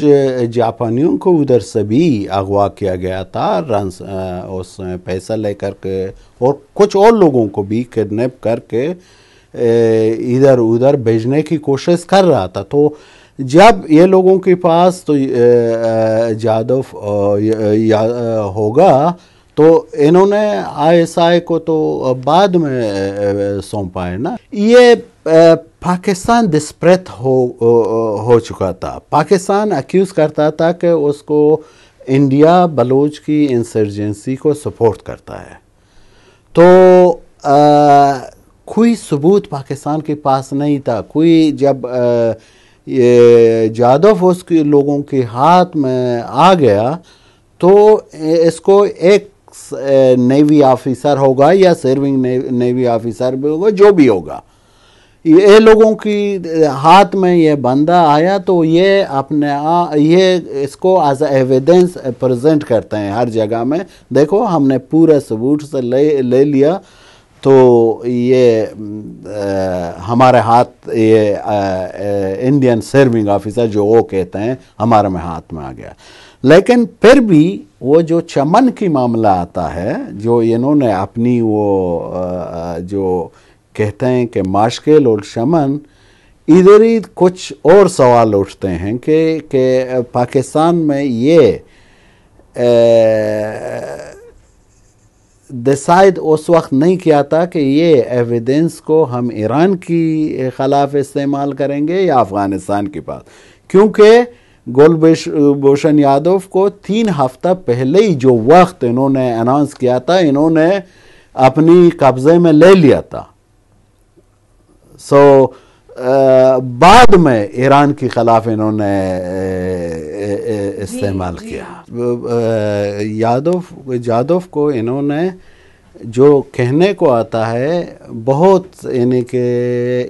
जापानियों को उधर से भी अगवा किया गया था, उसमें पैसा लेकर के, और कुछ और लोगों को भी किडनैप करके इधर उधर भेजने की कोशिश कर रहा था। तो जब ये लोगों के पास तो जाधव होगा, तो इन्होंने आईएसआई को तो बाद में सौंपा है ना। ये पाकिस्तान डिस्परेट हो चुका था। पाकिस्तान अक्यूज़ करता था कि उसको इंडिया बलोच की इंसर्जेंसी को सपोर्ट करता है। तो कोई सबूत पाकिस्तान के पास नहीं था। कोई जब ये जाधव उसके लोगों के हाथ में आ गया, तो इसको एक नेवी ऑफिसर होगा या सर्विंग नेवी ऑफिसर भी होगा, जो भी होगा, ये लोगों की हाथ में ये बंदा आया, तो ये ये इसको एज एविडेंस प्रेजेंट करते हैं हर जगह में। देखो हमने पूरा सबूत से ले लिया, तो ये हमारे हाथ, ये इंडियन सर्विंग ऑफिसर जो वो कहते हैं हमारे में हाथ में आ गया। लेकिन फिर भी वो जो चमन की मामला आता है, जो इन्होंने अपनी वो जो कहते हैं कि माशकेल और चमन, इधर ही कुछ और सवाल उठते हैं कि पाकिस्तान में ये डिसाइड उस वक्त नहीं किया था कि ये एविडेंस को हम ईरान की खिलाफ इस्तेमाल करेंगे या अफ़गानिस्तान के पास, क्योंकि कुलभूषण यादव को 3 हफ्ता पहले ही जो वक्त इन्होंने अनाउंस किया था, इन्होंने अपनी कब्जे में ले लिया था। बाद में ईरान के खिलाफ इन्होंने इस्तेमाल किया। जादव को इन्होंने जो कहने को आता है बहुत, यानी कि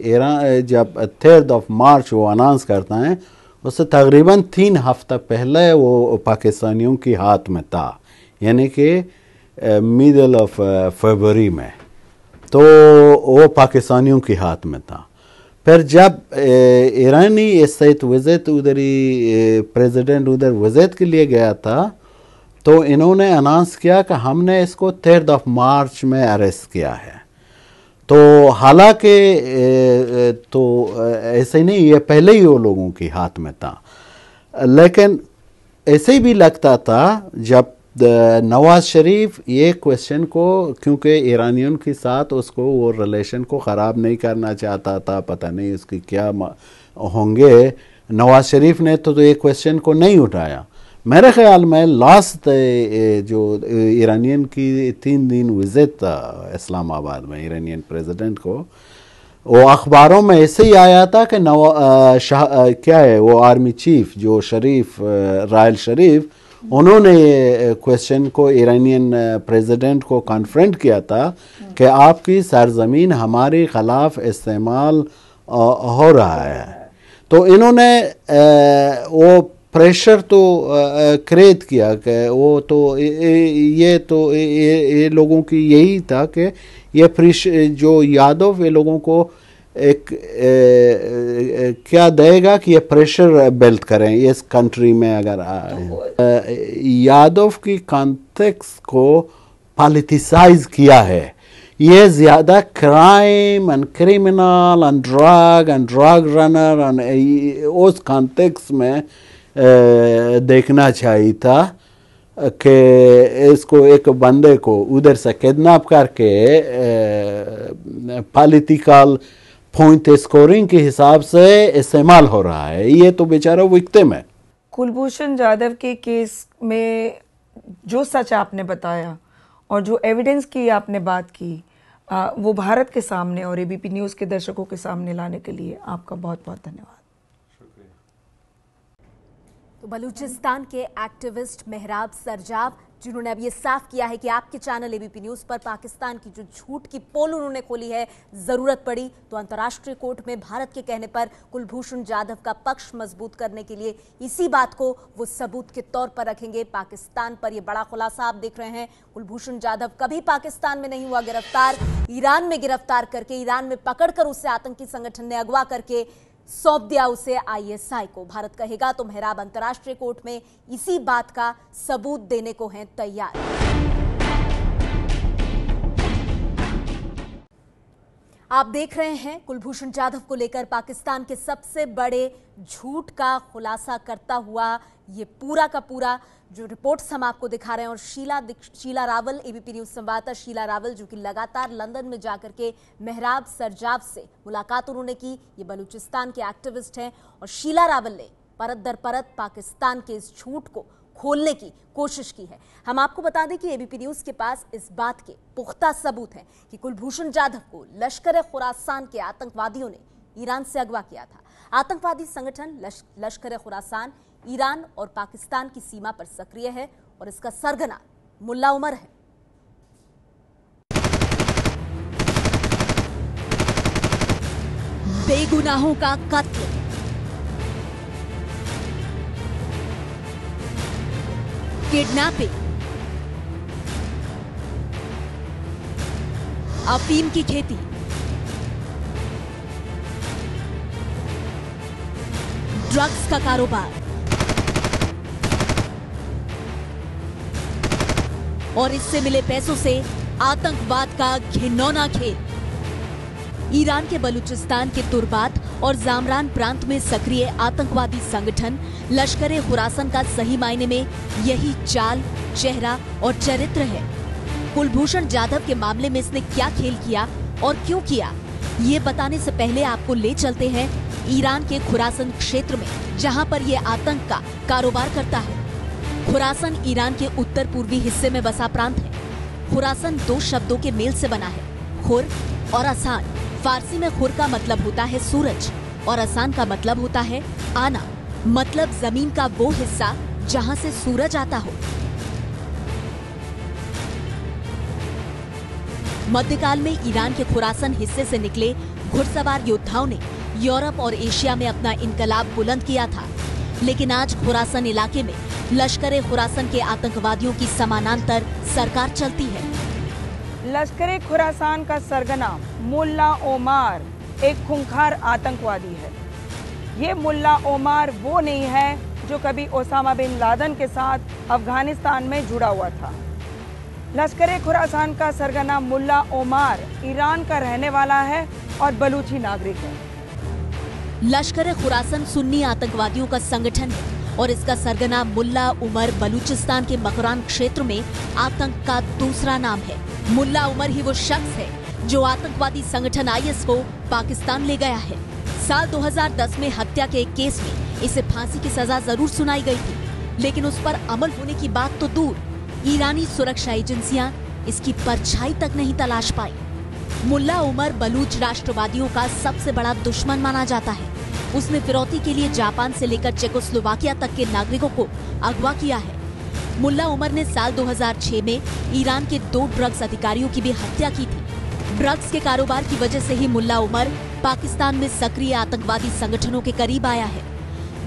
ईरान जब 3 मार्च वो अनाउंस करता है उससे तकरीबन 3 हफ्ता पहले वो पाकिस्तानियों के हाथ में था, यानी कि मिडल ऑफ फरवरी में, तो वो पाकिस्तानियों के हाथ में था। फिर जब ईरानी स्टेट विजिट उधर ही प्रेसिडेंट उधर विजिट के लिए गया था तो इन्होंने अनाउंस किया कि हमने इसको 3 मार्च में अरेस्ट किया है। तो हालांकि तो ऐसे नहीं, ये पहले ही वो लोगों के हाथ में था, लेकिन ऐसे भी लगता था जब नवाज शरीफ ये क्वेश्चन को, क्योंकि ईरानियों के साथ उसको वो रिलेशन को ख़राब नहीं करना चाहता था, पता नहीं उसकी क्या होंगे, नवाज शरीफ ने तो ये क्वेश्चन को नहीं उठाया। मेरे ख्याल में लास्ट जो ईरानियन की 3 दिन विजिट था इस्लामाबाद में ईरानियन प्रेसिडेंट को, वो अखबारों में ऐसे ही आया था कि क्या है वो आर्मी चीफ जो शरीफ रायल शरीफ, उन्होंने ये क्वेश्चन को ईरानियन प्रेसिडेंट को कन्फ्रंट किया था कि आपकी सरजमीन हमारे खिलाफ इस्तेमाल हो रहा है। तो इन्होंने वो प्रेशर तो क्रिएट किया कि वो तो ये लोगों की यही था कि ये जो यादव ये लोगों को एक क्या देगा कि ये प्रेशर बिल्ड करें इस कंट्री में। अगर यादव की कॉन्टेक्स्ट को पॉलिटिसाइज किया है, ये ज़्यादा crime and criminal and drug runner and उस कॉन्टेक्स्ट में देखना चाहिए था कि इसको एक बंदे को उधर से किडनैप करके पॉलिटिकल पॉइंट स्कोरिंग के हिसाब से इस्तेमाल हो रहा है। ये तो बेचारा विक्टिम है। कुलभूषण जाधव के केस में जो सच आपने बताया और जो एविडेंस की आपने बात की, वो भारत के सामने और एबीपी न्यूज़ के दर्शकों के सामने लाने के लिए आपका बहुत बहुत धन्यवाद। तो बलूचिस्तान के एक्टिविस्ट मेहराब सरजाब, जिन्होंने अब ये साफ किया है कि आपके चैनल एबीपी न्यूज़ पर पाकिस्तान की जो झूठ की पोल उन्होंने खोली है, जरूरत पड़ी तो अंतर्राष्ट्रीय कोर्ट में भारत के कहने पर कुलभूषण जाधव का पक्ष मजबूत करने के लिए इसी बात को वो सबूत के तौर पर रखेंगे। पाकिस्तान पर ये बड़ा खुलासा आप देख रहे हैं। कुलभूषण जाधव कभी पाकिस्तान में नहीं हुआ गिरफ्तार, ईरान में गिरफ्तार करके, ईरान में पकड़कर उसे आतंकी संगठन ने अगवा करके सौंप दिया उसे आईएसआई को। भारत कहेगा तो मेहराब अंतर्राष्ट्रीय कोर्ट में इसी बात का सबूत देने को हैं तैयार। आप देख रहे हैं कुलभूषण जाधव को लेकर पाकिस्तान के सबसे बड़े झूठ का खुलासा करता हुआ ये पूरा का पूरा जो रिपोर्ट्स हम आपको दिखा रहे हैं। और शीला रावल, एबीपी न्यूज संवाददाता शीला रावल, जो कि लगातार लंदन में जाकर के मेहराब सरजाब से मुलाकात उन्होंने की, ये बलूचिस्तान के एक्टिविस्ट हैं। और शीला रावल ने परत दर परत पाकिस्तान के इस झूठ को खोलने की कोशिश की है। हम आपको बता दें कि एबीपी न्यूज के पास इस बात के पुख्ता सबूत हैं कि कुलभूषण जाधव को लश्कर खुरासान के आतंकवादियों ने ईरान से अगवा किया था। आतंकवादी संगठन लश्कर खुरासान ईरान और पाकिस्तान की सीमा पर सक्रिय है और इसका सरगना मुल्ला उमर है। बेगुनाहों का कत्ल, किडनैपिंग, अफीम की खेती, ड्रग्स का कारोबार और इससे मिले पैसों से आतंकवाद का घिनौना खेल। ईरान के बलूचिस्तान के तुर्बात और जामरान प्रांत में सक्रिय आतंकवादी संगठन लश्कर खुरासान का सही मायने में यही चाल, चेहरा और चरित्र है। कुलभूषण जाधव के मामले में इसने क्या खेल किया और क्यों किया, ये बताने से पहले आपको ले चलते हैं ईरान के खुरासान क्षेत्र में, जहां पर यह आतंक का कारोबार करता है। खुरासान ईरान के उत्तर पूर्वी हिस्से में बसा प्रांत है। खुरासान 2 शब्दों के मेल से बना है, खुर और आसान। फारसी में खुर का मतलब होता है सूरज और आसान का मतलब होता है आना, मतलब जमीन का वो हिस्सा जहां से सूरज आता हो। मध्यकाल में ईरान के खुरासन हिस्से से निकले घुड़सवार योद्धाओं ने यूरोप और एशिया में अपना इनकलाब बुलंद किया था, लेकिन आज खुरासन इलाके में लश्कर खुरासन के आतंकवादियों की समानांतर सरकार चलती है। लश्कर खुरासान का सरगना मुल्ला ओमार एक खूंखार आतंकवादी है। ये मुल्ला ओमार वो नहीं है जो कभी ओसामा बिन लादेन के साथ अफगानिस्तान में जुड़ा हुआ था। लश्कर खुरासान का सरगना मुल्ला ओमार ईरान का रहने वाला है और बलूची नागरिक है। लश्कर खुरासन सुन्नी आतंकवादियों का संगठन है और इसका सरगना मुल्ला उमर बलूचिस्तान के मकरान क्षेत्र में आतंक का दूसरा नाम है। मुल्ला उमर ही वो शख्स है जो आतंकवादी संगठन आईएस को पाकिस्तान ले गया है। साल 2010 में हत्या के एक केस में इसे फांसी की सजा जरूर सुनाई गई थी, लेकिन उस पर अमल होने की बात तो दूर, ईरानी सुरक्षा एजेंसियां इसकी परछाई तक नहीं तलाश पाई। मुल्ला उमर बलूच राष्ट्रवादियों का सबसे बड़ा दुश्मन माना जाता है। उसने फिरौती के लिए जापान से लेकर चेकोस्लोवाकिया तक के नागरिकों को अगवा किया है। मुल्ला उमर ने साल 2006 में ईरान के 2 ड्रग्स अधिकारियों की भी हत्या की थी। ड्रग्स के कारोबार की वजह से ही मुल्ला उमर पाकिस्तान में सक्रिय आतंकवादी संगठनों के करीब आया है।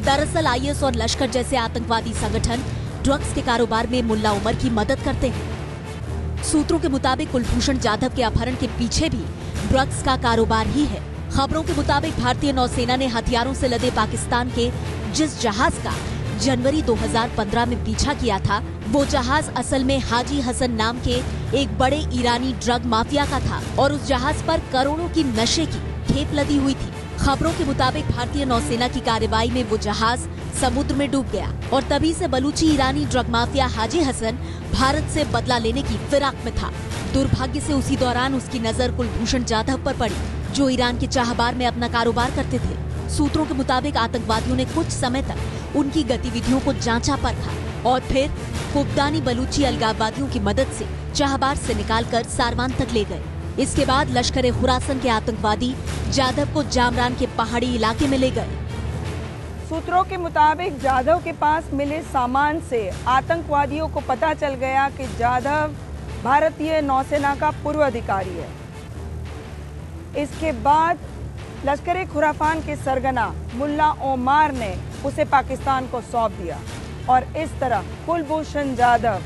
दरअसल आईएस और लश्कर जैसे आतंकवादी संगठन ड्रग्स के कारोबार में मुल्ला उमर की मदद करते हैं। सूत्रों के मुताबिक कुलभूषण जाधव के अपहरण के पीछे भी ड्रग्स का कारोबार ही है। खबरों के मुताबिक भारतीय नौसेना ने हथियारों से लदे पाकिस्तान के जिस जहाज का जनवरी 2015 में पीछा किया था, वो जहाज असल में हाजी हसन नाम के एक बड़े ईरानी ड्रग माफिया का था और उस जहाज पर करोड़ों की नशे की खेप लदी हुई थी। खबरों के मुताबिक भारतीय नौसेना की कार्रवाई में वो जहाज समुद्र में डूब गया और तभी से बलूची ईरानी ड्रग माफिया हाजी हसन भारत से बदला लेने की फिराक में था। दुर्भाग्य से उसी दौरान उसकी नजर कुलभूषण जाधव पर पड़ी, जो ईरान के चाहबार में अपना कारोबार करते थे। सूत्रों के मुताबिक आतंकवादियों ने कुछ समय तक उनकी गतिविधियों को जांचा परखा और फिर कुब्दानी बलूची अलगाववादियों की मदद से चाहबार से निकालकर सारवान तक ले गए। इसके बाद लश्कर खुरासन के आतंकवादी जाधव को जामरान के पहाड़ी इलाके में ले गए। सूत्रों के मुताबिक जाधव के पास मिले सामान से आतंकवादियों को पता चल गया कि जाधव भारतीय नौसेना का पूर्व अधिकारी है। इसके बाद लश्कर खुरासान के सरगना मुल्ला ओमार ने उसे पाकिस्तान को सौंप दिया और इस तरह कुलभूषण जाधव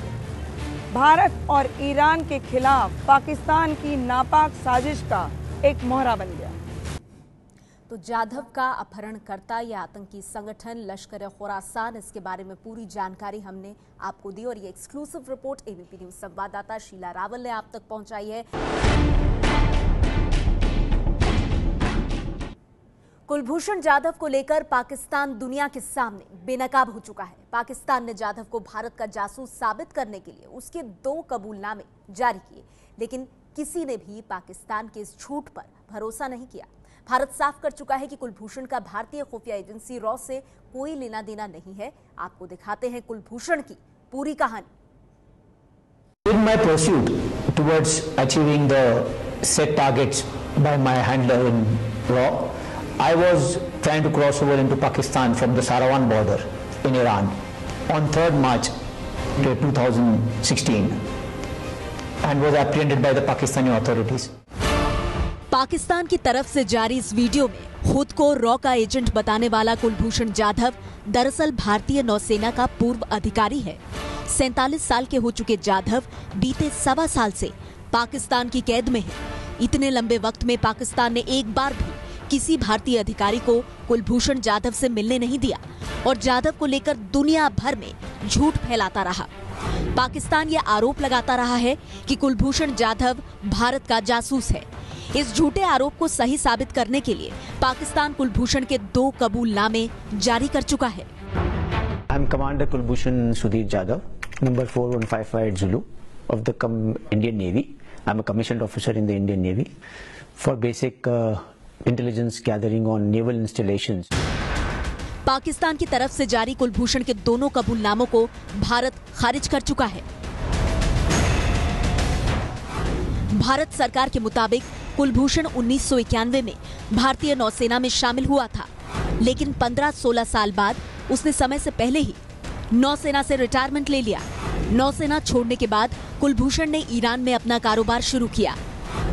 भारत और ईरान के खिलाफ पाकिस्तान की नापाक साजिश का एक मोहरा बन गया। तो जाधव का अपहरणकर्ता या आतंकी संगठन लश्कर खुरासान, इसके बारे में पूरी जानकारी हमने आपको दी और ये एक्सक्लूसिव रिपोर्ट एबीपी न्यूज संवाददाता शीला रावल ने आप तक पहुंचाई है। कुलभूषण जाधव को लेकर पाकिस्तान दुनिया के सामने बेनकाब हो चुका है। पाकिस्तान ने जाधव को भारत का जासूस साबित करने के लिए उसके 2 कबूलनामे जारी किए, लेकिन किसी ने भी पाकिस्तान के इस झूठ पर भरोसा नहीं किया। भारत साफ कर चुका है कि कुलभूषण का भारतीय खुफिया एजेंसी रॉ से कोई लेना देना नहीं है। आपको दिखाते हैं कुलभूषण की पूरी कहानी। In my pursuit towards achieving the set targets by my handler in RAW, I was trying to cross over into Pakistan from the Sarawan border in Iran on 3rd March 2016 and was apprehended by the Pakistani authorities. Pakistan की तरफ से जारी इस video में खुद को raw का agent बताने वाला कुलभूषण जाधव दरअसल भारतीय नौसेना का पूर्व अधिकारी है। 47 साल के हो चुके जाधव बीते 1.25 साल से पाकिस्तान की कैद में है। इतने लंबे वक्त में पाकिस्तान ने एक बार भी किसी भारतीय अधिकारी को कुलभूषण जाधव से मिलने नहीं दिया और जाधव को लेकर दुनिया भर में झूठ फैलाता रहा। पाकिस्तान ये आरोप लगाता रहा है कि कुलभूषण जाधव भारत का जासूस है। इस झूठे आरोप को सही साबित करने के लिए पाकिस्तान कुलभूषण के 2 कबूलनामे जारी कर चुका है। I am Commander Kulbhushan Sudhir Jadhav, number 4155 Zulu of the Indian Navy. I am a commissioned officer in the Indian Navy for basic intelligence gathering on naval installations. Pakistan की तरफ से जारी कुलभूषण के दोनों कबूलनामों को भारत खारिज कर चुका है। भारत सरकार के मुताबिक कुलभूषण 1991 में भारतीय नौसेना में शामिल हुआ था, लेकिन 15-16 साल बाद उसने समय से पहले ही नौसेना से रिटायरमेंट ले लिया। नौसेना छोड़ने के बाद कुलभूषण ने ईरान में अपना कारोबार शुरू किया।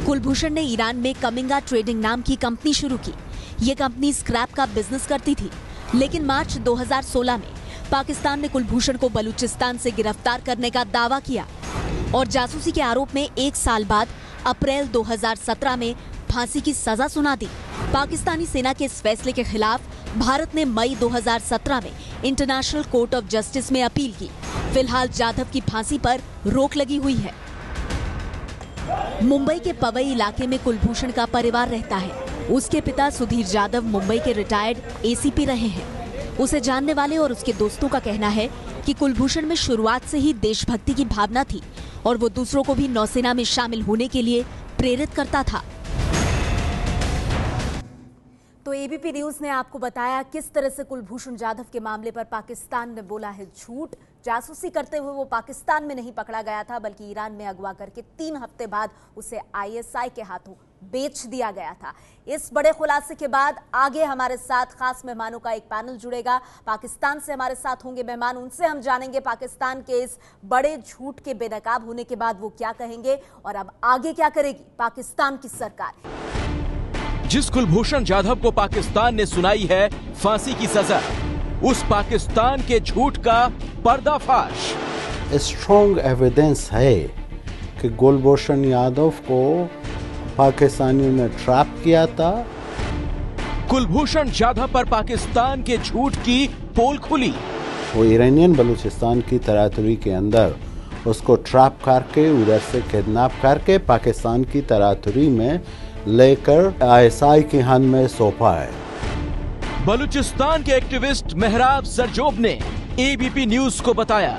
कुलभूषण ने ईरान में कमिंगा ट्रेडिंग नाम की कंपनी शुरू की। ये कंपनी स्क्रैप का बिजनेस करती थी, लेकिन मार्च 2016 में पाकिस्तान ने कुलभूषण को बलूचिस्तान से गिरफ्तार करने का दावा किया और जासूसी के आरोप में 1 साल बाद अप्रैल 2017 में फांसी की सजा सुना दी। पाकिस्तानी सेना के इस फैसले के खिलाफ भारत ने मई 2017 में इंटरनेशनल कोर्ट ऑफ जस्टिस में अपील की। फिलहाल जाधव की फांसी पर रोक लगी हुई है। मुंबई के पवई इलाके में कुलभूषण का परिवार रहता है। उसके पिता सुधीर जाधव मुंबई के रिटायर्ड एसीपी रहे हैं। उसे जानने वाले और उसके दोस्तों का कहना है कि कुलभूषण में शुरुआत से ही देशभक्ति की भावना थी और वो दूसरों को भी नौसेना में शामिल होने के लिए प्रेरित करता था। तो एबीपी न्यूज ने आपको बताया किस तरह से कुलभूषण जाधव के मामले पर पाकिस्तान ने बोला है झूठ। जासूसी करते हुए वो पाकिस्तान में नहीं पकड़ा गया था, बल्कि ईरान में अगवा करके 3 हफ्ते बाद उसे आईएसआई के हाथों बेच दिया गया था। इस बड़े खुलासे के बाद आगे हमारे साथ खास मेहमानों का एक पैनल जुड़ेगा। पाकिस्तान से हमारे साथ होंगे मेहमान, उनसे हम जानेंगे पाकिस्तान के इस बड़े झूठ के बेनकाब होने के बाद वो क्या कहेंगे और अब आगे क्या करेगी पाकिस्तान की सरकार। जिस कुलभूषण जाधव को पाकिस्तान ने सुनाई है फांसी की सजा, उस पाकिस्तान के झूठ का पर्दाफाश। स्ट्रॉन्ग एविडेंस है कि कुलभूषण यादव को पाकिस्तानियों ने ट्रैप किया था। कुलभूषण जाधव पर पाकिस्तान के झूठ की पोल खुली। वो ईरानियन बलूचिस्तान की तरातुरी के अंदर उसको ट्रैप करके उधर से किडनैप करके पाकिस्तान की तरातुरी में लेकर आईएसआई के हाथ में सौंपा है। बलूचिस्तान के एक्टिविस्ट मेहराब सरजोब ने एबीपी न्यूज को बताया,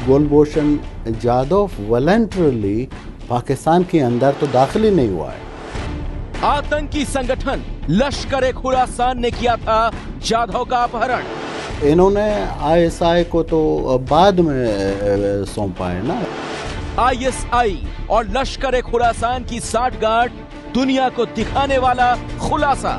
कुलभूषण जाधव वॉलंटरली पाकिस्तान के अंदर तो दाखिल ही नहीं हुआ है। आतंकी संगठन लश्कर-ए-खुरासान ने किया था जाधव का अपहरण। इन्होंने आईएसआई को तो बाद में सौंपा है ना। आईएसआई और लश्कर-ए-खुरासान की साठगांठ दुनिया को दिखाने वाला खुलासा।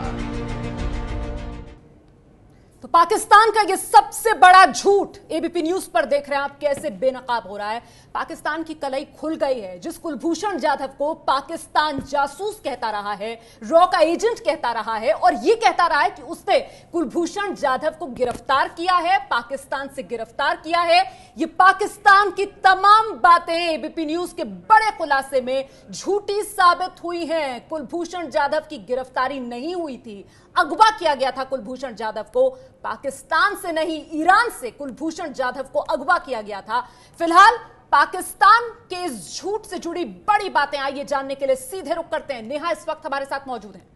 तो पाकिस्तान का ये सबसे बड़ा झूठ एबीपी न्यूज पर देख रहे हैं आप कैसे बेनकाब हो रहा है। पाकिस्तान की कलई खुल गई है। जिस कुलभूषण जाधव को पाकिस्तान जासूस कहता रहा है, रॉ का एजेंट कहता रहा है और ये कहता रहा है कि उसने कुलभूषण जाधव को गिरफ्तार किया है, पाकिस्तान से गिरफ्तार किया है। ये पाकिस्तान की तमाम बातें एबीपी न्यूज के बड़े खुलासे में झूठी साबित हुई हैं। कुलभूषण जाधव की गिरफ्तारी नहीं हुई थी, अगवा किया गया था कुलभूषण जाधव को। पाकिस्तान से नहीं, ईरान से कुलभूषण जाधव को अगवा किया गया था। फिलहाल पाकिस्तान के इस झूठ से जुड़ी बड़ी बातें आइए जानने के लिए सीधे रुख करते हैं। नेहा इस वक्त हमारे साथ मौजूद हैं।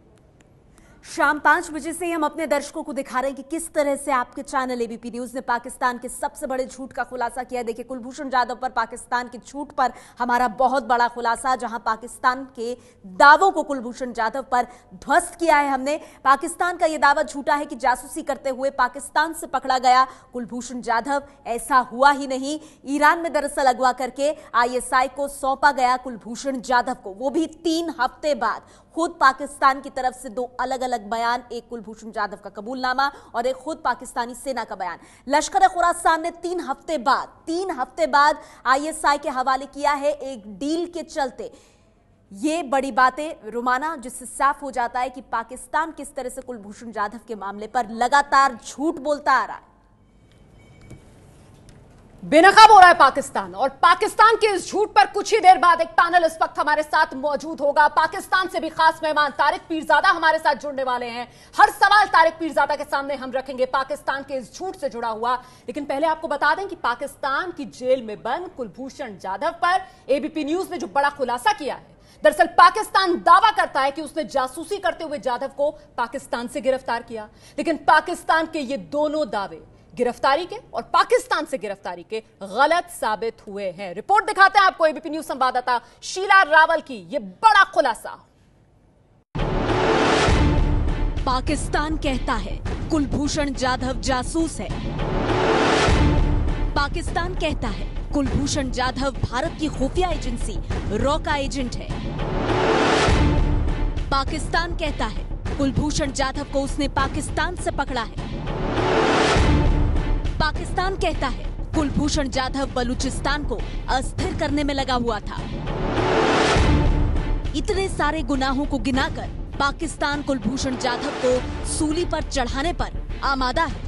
शाम 5 बजे से ही हम अपने दर्शकों को दिखा रहे हैं कि किस तरह से आपके चैनल एबीपी न्यूज ने पाकिस्तान के सबसे बड़े झूठ का खुलासा किया। देखिए, कुलभूषण जाधव पर पाकिस्तान के झूठ पर हमारा बहुत बड़ा खुलासा, जहां पाकिस्तान के दावों को कुलभूषण जाधव पर ध्वस्त किया है हमने। पाकिस्तान का यह दावा झूठा है कि जासूसी करते हुए पाकिस्तान से पकड़ा गया कुलभूषण जाधव। ऐसा हुआ ही नहीं। ईरान में दरअसल अगवा करके आईएसआई को सौंपा गया कुलभूषण जाधव को, वो भी 3 हफ्ते बाद। खुद पाकिस्तान की तरफ से 2 अलग अलग बयान, एक कुलभूषण जाधव का कबूलनामा और एक खुद पाकिस्तानी सेना का बयान। लश्कर-ए-खुरासान ने 3 हफ्ते बाद आईएसआई के हवाले किया है एक डील के चलते। ये बड़ी बातें रोमाना, जिससे साफ हो जाता है कि पाकिस्तान किस तरह से कुलभूषण जाधव के मामले पर लगातार झूठ बोलता आ रहा है। बेनकाब हो रहा है पाकिस्तान, और पाकिस्तान के इस झूठ पर कुछ ही देर बाद एक पैनल इस वक्त हमारे साथ मौजूद होगा। पाकिस्तान से भी खास मेहमान तारिक पीरजादा हमारे साथ जुड़ने वाले हैं। हर सवाल तारिक पीरजादा के सामने हम रखेंगे पाकिस्तान के इस झूठ से जुड़ा हुआ। लेकिन पहले आपको बता दें कि पाकिस्तान की जेल में बंद कुलभूषण जाधव पर एबीपी न्यूज ने जो बड़ा खुलासा किया है, दरअसल पाकिस्तान दावा करता है कि उसने जासूसी करते हुए जाधव को पाकिस्तान से गिरफ्तार किया। लेकिन पाकिस्तान के ये दोनों दावे गिरफ्तारी के और पाकिस्तान से गिरफ्तारी के गलत साबित हुए हैं। रिपोर्ट दिखाते हैं आपको एबीपी न्यूज संवाददाता शीला रावल की ये बड़ा खुलासा। पाकिस्तान कहता है कुलभूषण जाधव जासूस है। पाकिस्तान कहता है कुलभूषण जाधव भारत की खुफिया एजेंसी रॉ का एजेंट है। पाकिस्तान कहता है कुलभूषण जाधव को उसने पाकिस्तान से पकड़ा है। पाकिस्तान कहता है कुलभूषण जाधव बलूचिस्तान को अस्थिर करने में लगा हुआ था। इतने सारे गुनाहों को गिनाकर पाकिस्तान कुलभूषण जाधव को सूली पर चढ़ाने पर आमादा है।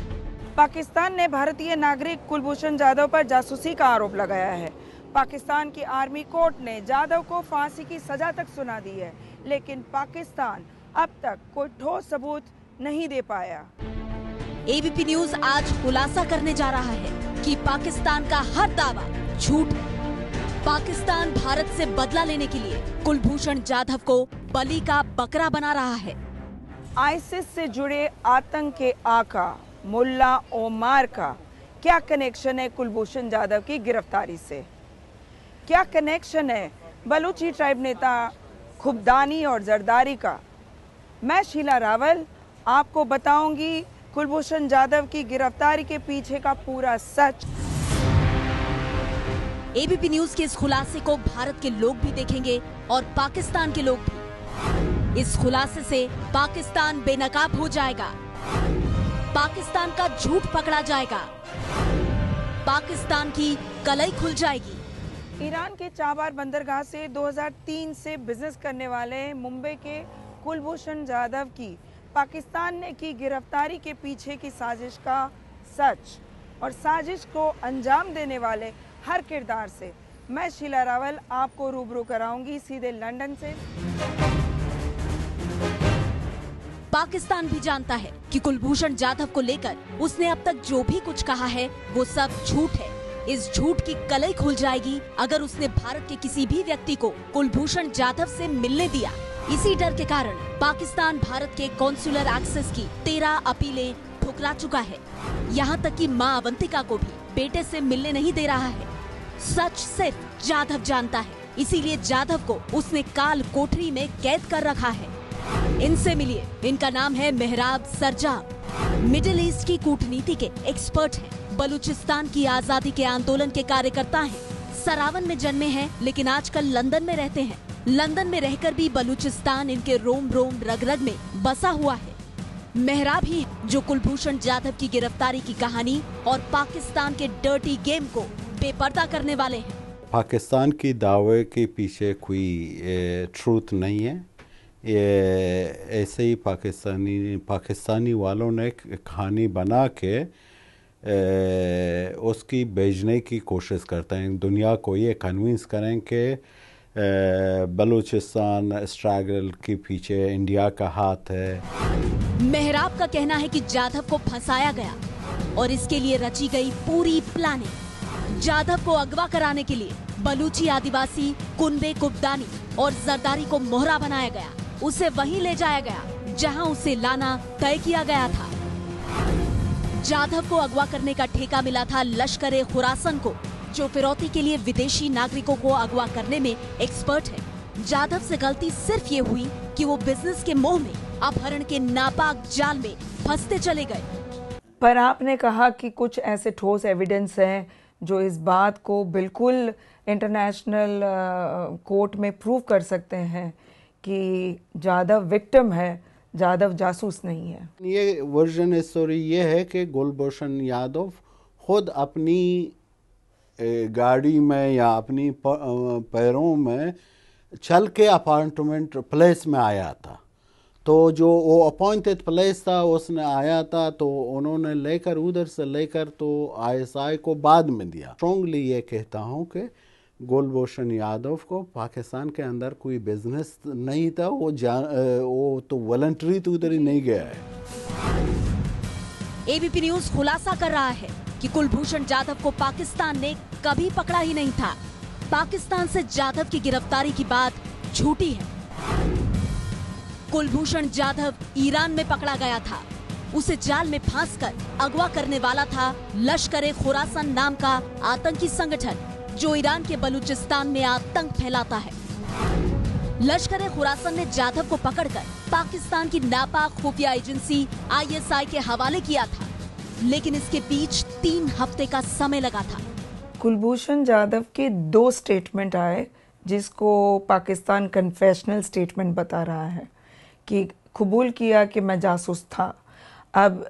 पाकिस्तान ने भारतीय नागरिक कुलभूषण जाधव पर जासूसी का आरोप लगाया है। पाकिस्तान की आर्मी कोर्ट ने जाधव को फांसी की सजा तक सुना दी है, लेकिन पाकिस्तान अब तक कोई ठोस सबूत नहीं दे पाया। एबीपी न्यूज आज खुलासा करने जा रहा है कि पाकिस्तान का हर दावा झूठ है। पाकिस्तान भारत से बदला लेने के लिए कुलभूषण जाधव को बलि का बकरा बना रहा है। आईसिस से जुड़े आतंक के आका मुल्ला ओमार का क्या कनेक्शन है कुलभूषण जाधव की गिरफ्तारी से? क्या कनेक्शन है बलूची ट्राइब नेता खुबदानी और जरदारी का? मैं शीला रावल आपको बताऊंगी कुलभूषण जाधव की गिरफ्तारी के पीछे का पूरा सच। एबीपी न्यूज के इस खुलासे को भारत के लोग भी देखेंगे और पाकिस्तान के लोग भी। इस खुलासे से पाकिस्तान बेनकाब हो जाएगा, पाकिस्तान का झूठ पकड़ा जाएगा, पाकिस्तान की कलई खुल जाएगी। ईरान के चाबार बंदरगाह से 2003 से बिजनेस करने वाले मुंबई के कुलभूषण जाधव की पाकिस्तान ने की गिरफ्तारी के पीछे की साजिश का सच और साजिश को अंजाम देने वाले हर किरदार से मैं शीला रावल आपको रूबरू कराऊंगी सीधे लंदन से। पाकिस्तान भी जानता है कि कुलभूषण जाधव को लेकर उसने अब तक जो भी कुछ कहा है वो सब झूठ है। इस झूठ की कलई खुल जाएगी अगर उसने भारत के किसी भी व्यक्ति को कुलभूषण जाधव से मिलने दिया। इसी डर के कारण पाकिस्तान भारत के कॉन्सुलर एक्सेस की 13 अपीलें ठुकरा चुका है। यहाँ तक कि मां अवंतिका को भी बेटे से मिलने नहीं दे रहा है। सच सिर्फ जाधव जानता है, इसीलिए जाधव को उसने काल कोठरी में कैद कर रखा है। इनसे मिलिए। इनका नाम है मेहराब सरजाब। मिडिल ईस्ट की कूटनीति के एक्सपर्ट हैं। बलूचिस्तान की आजादी के आंदोलन के कार्यकर्ता हैं। सरावन में जन्मे हैं लेकिन आजकल लंदन में रहते हैं। लंदन में रहकर भी बलूचिस्तान इनके रोम रोम रग रग में बसा हुआ है। मेहराब ही जो कुलभूषण जाधव की गिरफ्तारी की कहानी और पाकिस्तान के डर्टी गेम को बेपर्दा करने वाले हैं। पाकिस्तान की दावे के पीछे कोई ट्रूथ नहीं है। ये ऐसे ही पाकिस्तानी वालों ने कहानी बना के उसकी भेजने की कोशिश करते हैं। दुनिया को ये कन्विंस करें कि बलूचिस्तान स्ट्रगल के पीछे इंडिया का हाथ है। मेहराब का कहना है कि जाधव को फंसाया गया और इसके लिए रची गई पूरी प्लानिंग। जाधव को अगवा कराने के लिए बलूची आदिवासी कुनबे कुबदानी और जरदारी को मोहरा बनाया गया। उसे वहीं ले जाया गया जहां उसे लाना तय किया गया था। जाधव को अगवा करने का ठेका मिला था लश्कर-ए खुरासन को, जो फिरौती के लिए विदेशी नागरिकों को अगवा करने में एक्सपर्ट है। जाधव से गलती सिर्फ ये हुई कि वो बिजनेस के मोह में अपहरण के नापाक जाल में फंसते चले गए। पर आपने कहा कि कुछ ऐसे ठोस एविडेंस हैं जो इस बात को बिल्कुल इंटरनेशनल कोर्ट में प्रूव कर सकते हैं कि जाधव विक्टिम है, जाधव जासूस नहीं है। ये वर्जन स्टोरी ये है कि कुलभूषण यादव खुद अपनी गाड़ी में या अपनी पैरों में चल के अपार्टमेंट प्लेस में आया था। तो जो वो अपॉइंटेड प्लेस था उसने आया था, तो उन्होंने लेकर उधर से लेकर तो आईएसआई को बाद में दिया। स्ट्रॉन्गली ये कहता हूँ कि कुलभूषण यादव को पाकिस्तान के अंदर कोई बिजनेस नहीं था। वो तो वॉलंटरी तो उधर ही नहीं गया है। एबीपी न्यूज खुलासा कर रहा है कि कुलभूषण जाधव को पाकिस्तान ने कभी पकड़ा ही नहीं था। पाकिस्तान से जाधव की गिरफ्तारी की बात झूठी है। कुलभूषण जाधव ईरान में पकड़ा गया था। उसे जाल में फांसकर अगवा करने वाला था लश्कर-ए खुरासन नाम का आतंकी संगठन, जो ईरान के बलूचिस्तान में आतंक फैलाता है। लश्कर-ए खुरासन ने जाधव को पकड़कर पाकिस्तान की नापाक खुफिया एजेंसी आईएसआई के हवाले किया था, लेकिन इसके बीच 3 हफ्ते का समय लगा था। कुलभूषण जाधव के 2 स्टेटमेंट आए, जिसको पाकिस्तान कन्फेशनल स्टेटमेंट बता रहा है। कि कबूल किया कि मैं जासूस था। अब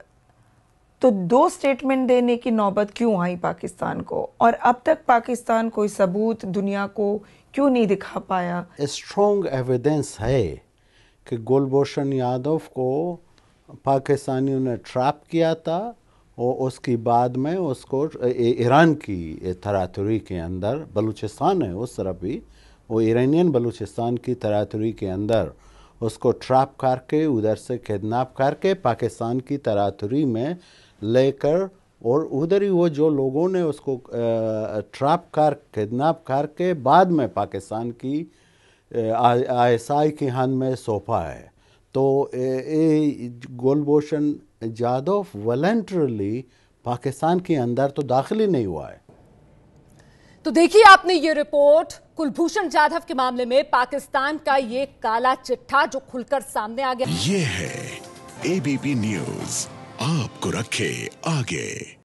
तो 2 स्टेटमेंट देने की नौबत क्यों आई पाकिस्तान को, और अब तक पाकिस्तान कोई सबूत दुनिया को क्यों नहीं दिखा पाया? स्ट्रॉन्ग एविडेंस है कि कुलभूषण यादव को पाकिस्तानियों ने ट्रैप किया था और उसके बाद में उसको ईरान की तरातुरी के अंदर, बलूचिस्तान है उस तरफ भी, वो ईरानियन बलूचिस्तान की तरातुरी के अंदर उसको ट्रैप करके उधर से किडनैप करके पाकिस्तान की तरातुरी में लेकर, और उधर ही वो जो लोगों ने उसको ट्रैप कर किडनैप करके बाद में पाकिस्तान की ISI के हाथ में सौंपा है। तो कुलभूषण जाधव वॉलंटरली पाकिस्तान के अंदर तो दाखिल ही नहीं हुआ है। तो देखिए आपने ये रिपोर्ट, कुलभूषण जाधव के मामले में पाकिस्तान का ये काला चिट्ठा जो खुलकर सामने आ गया। ये है ABP न्यूज़, आपको रखे आगे।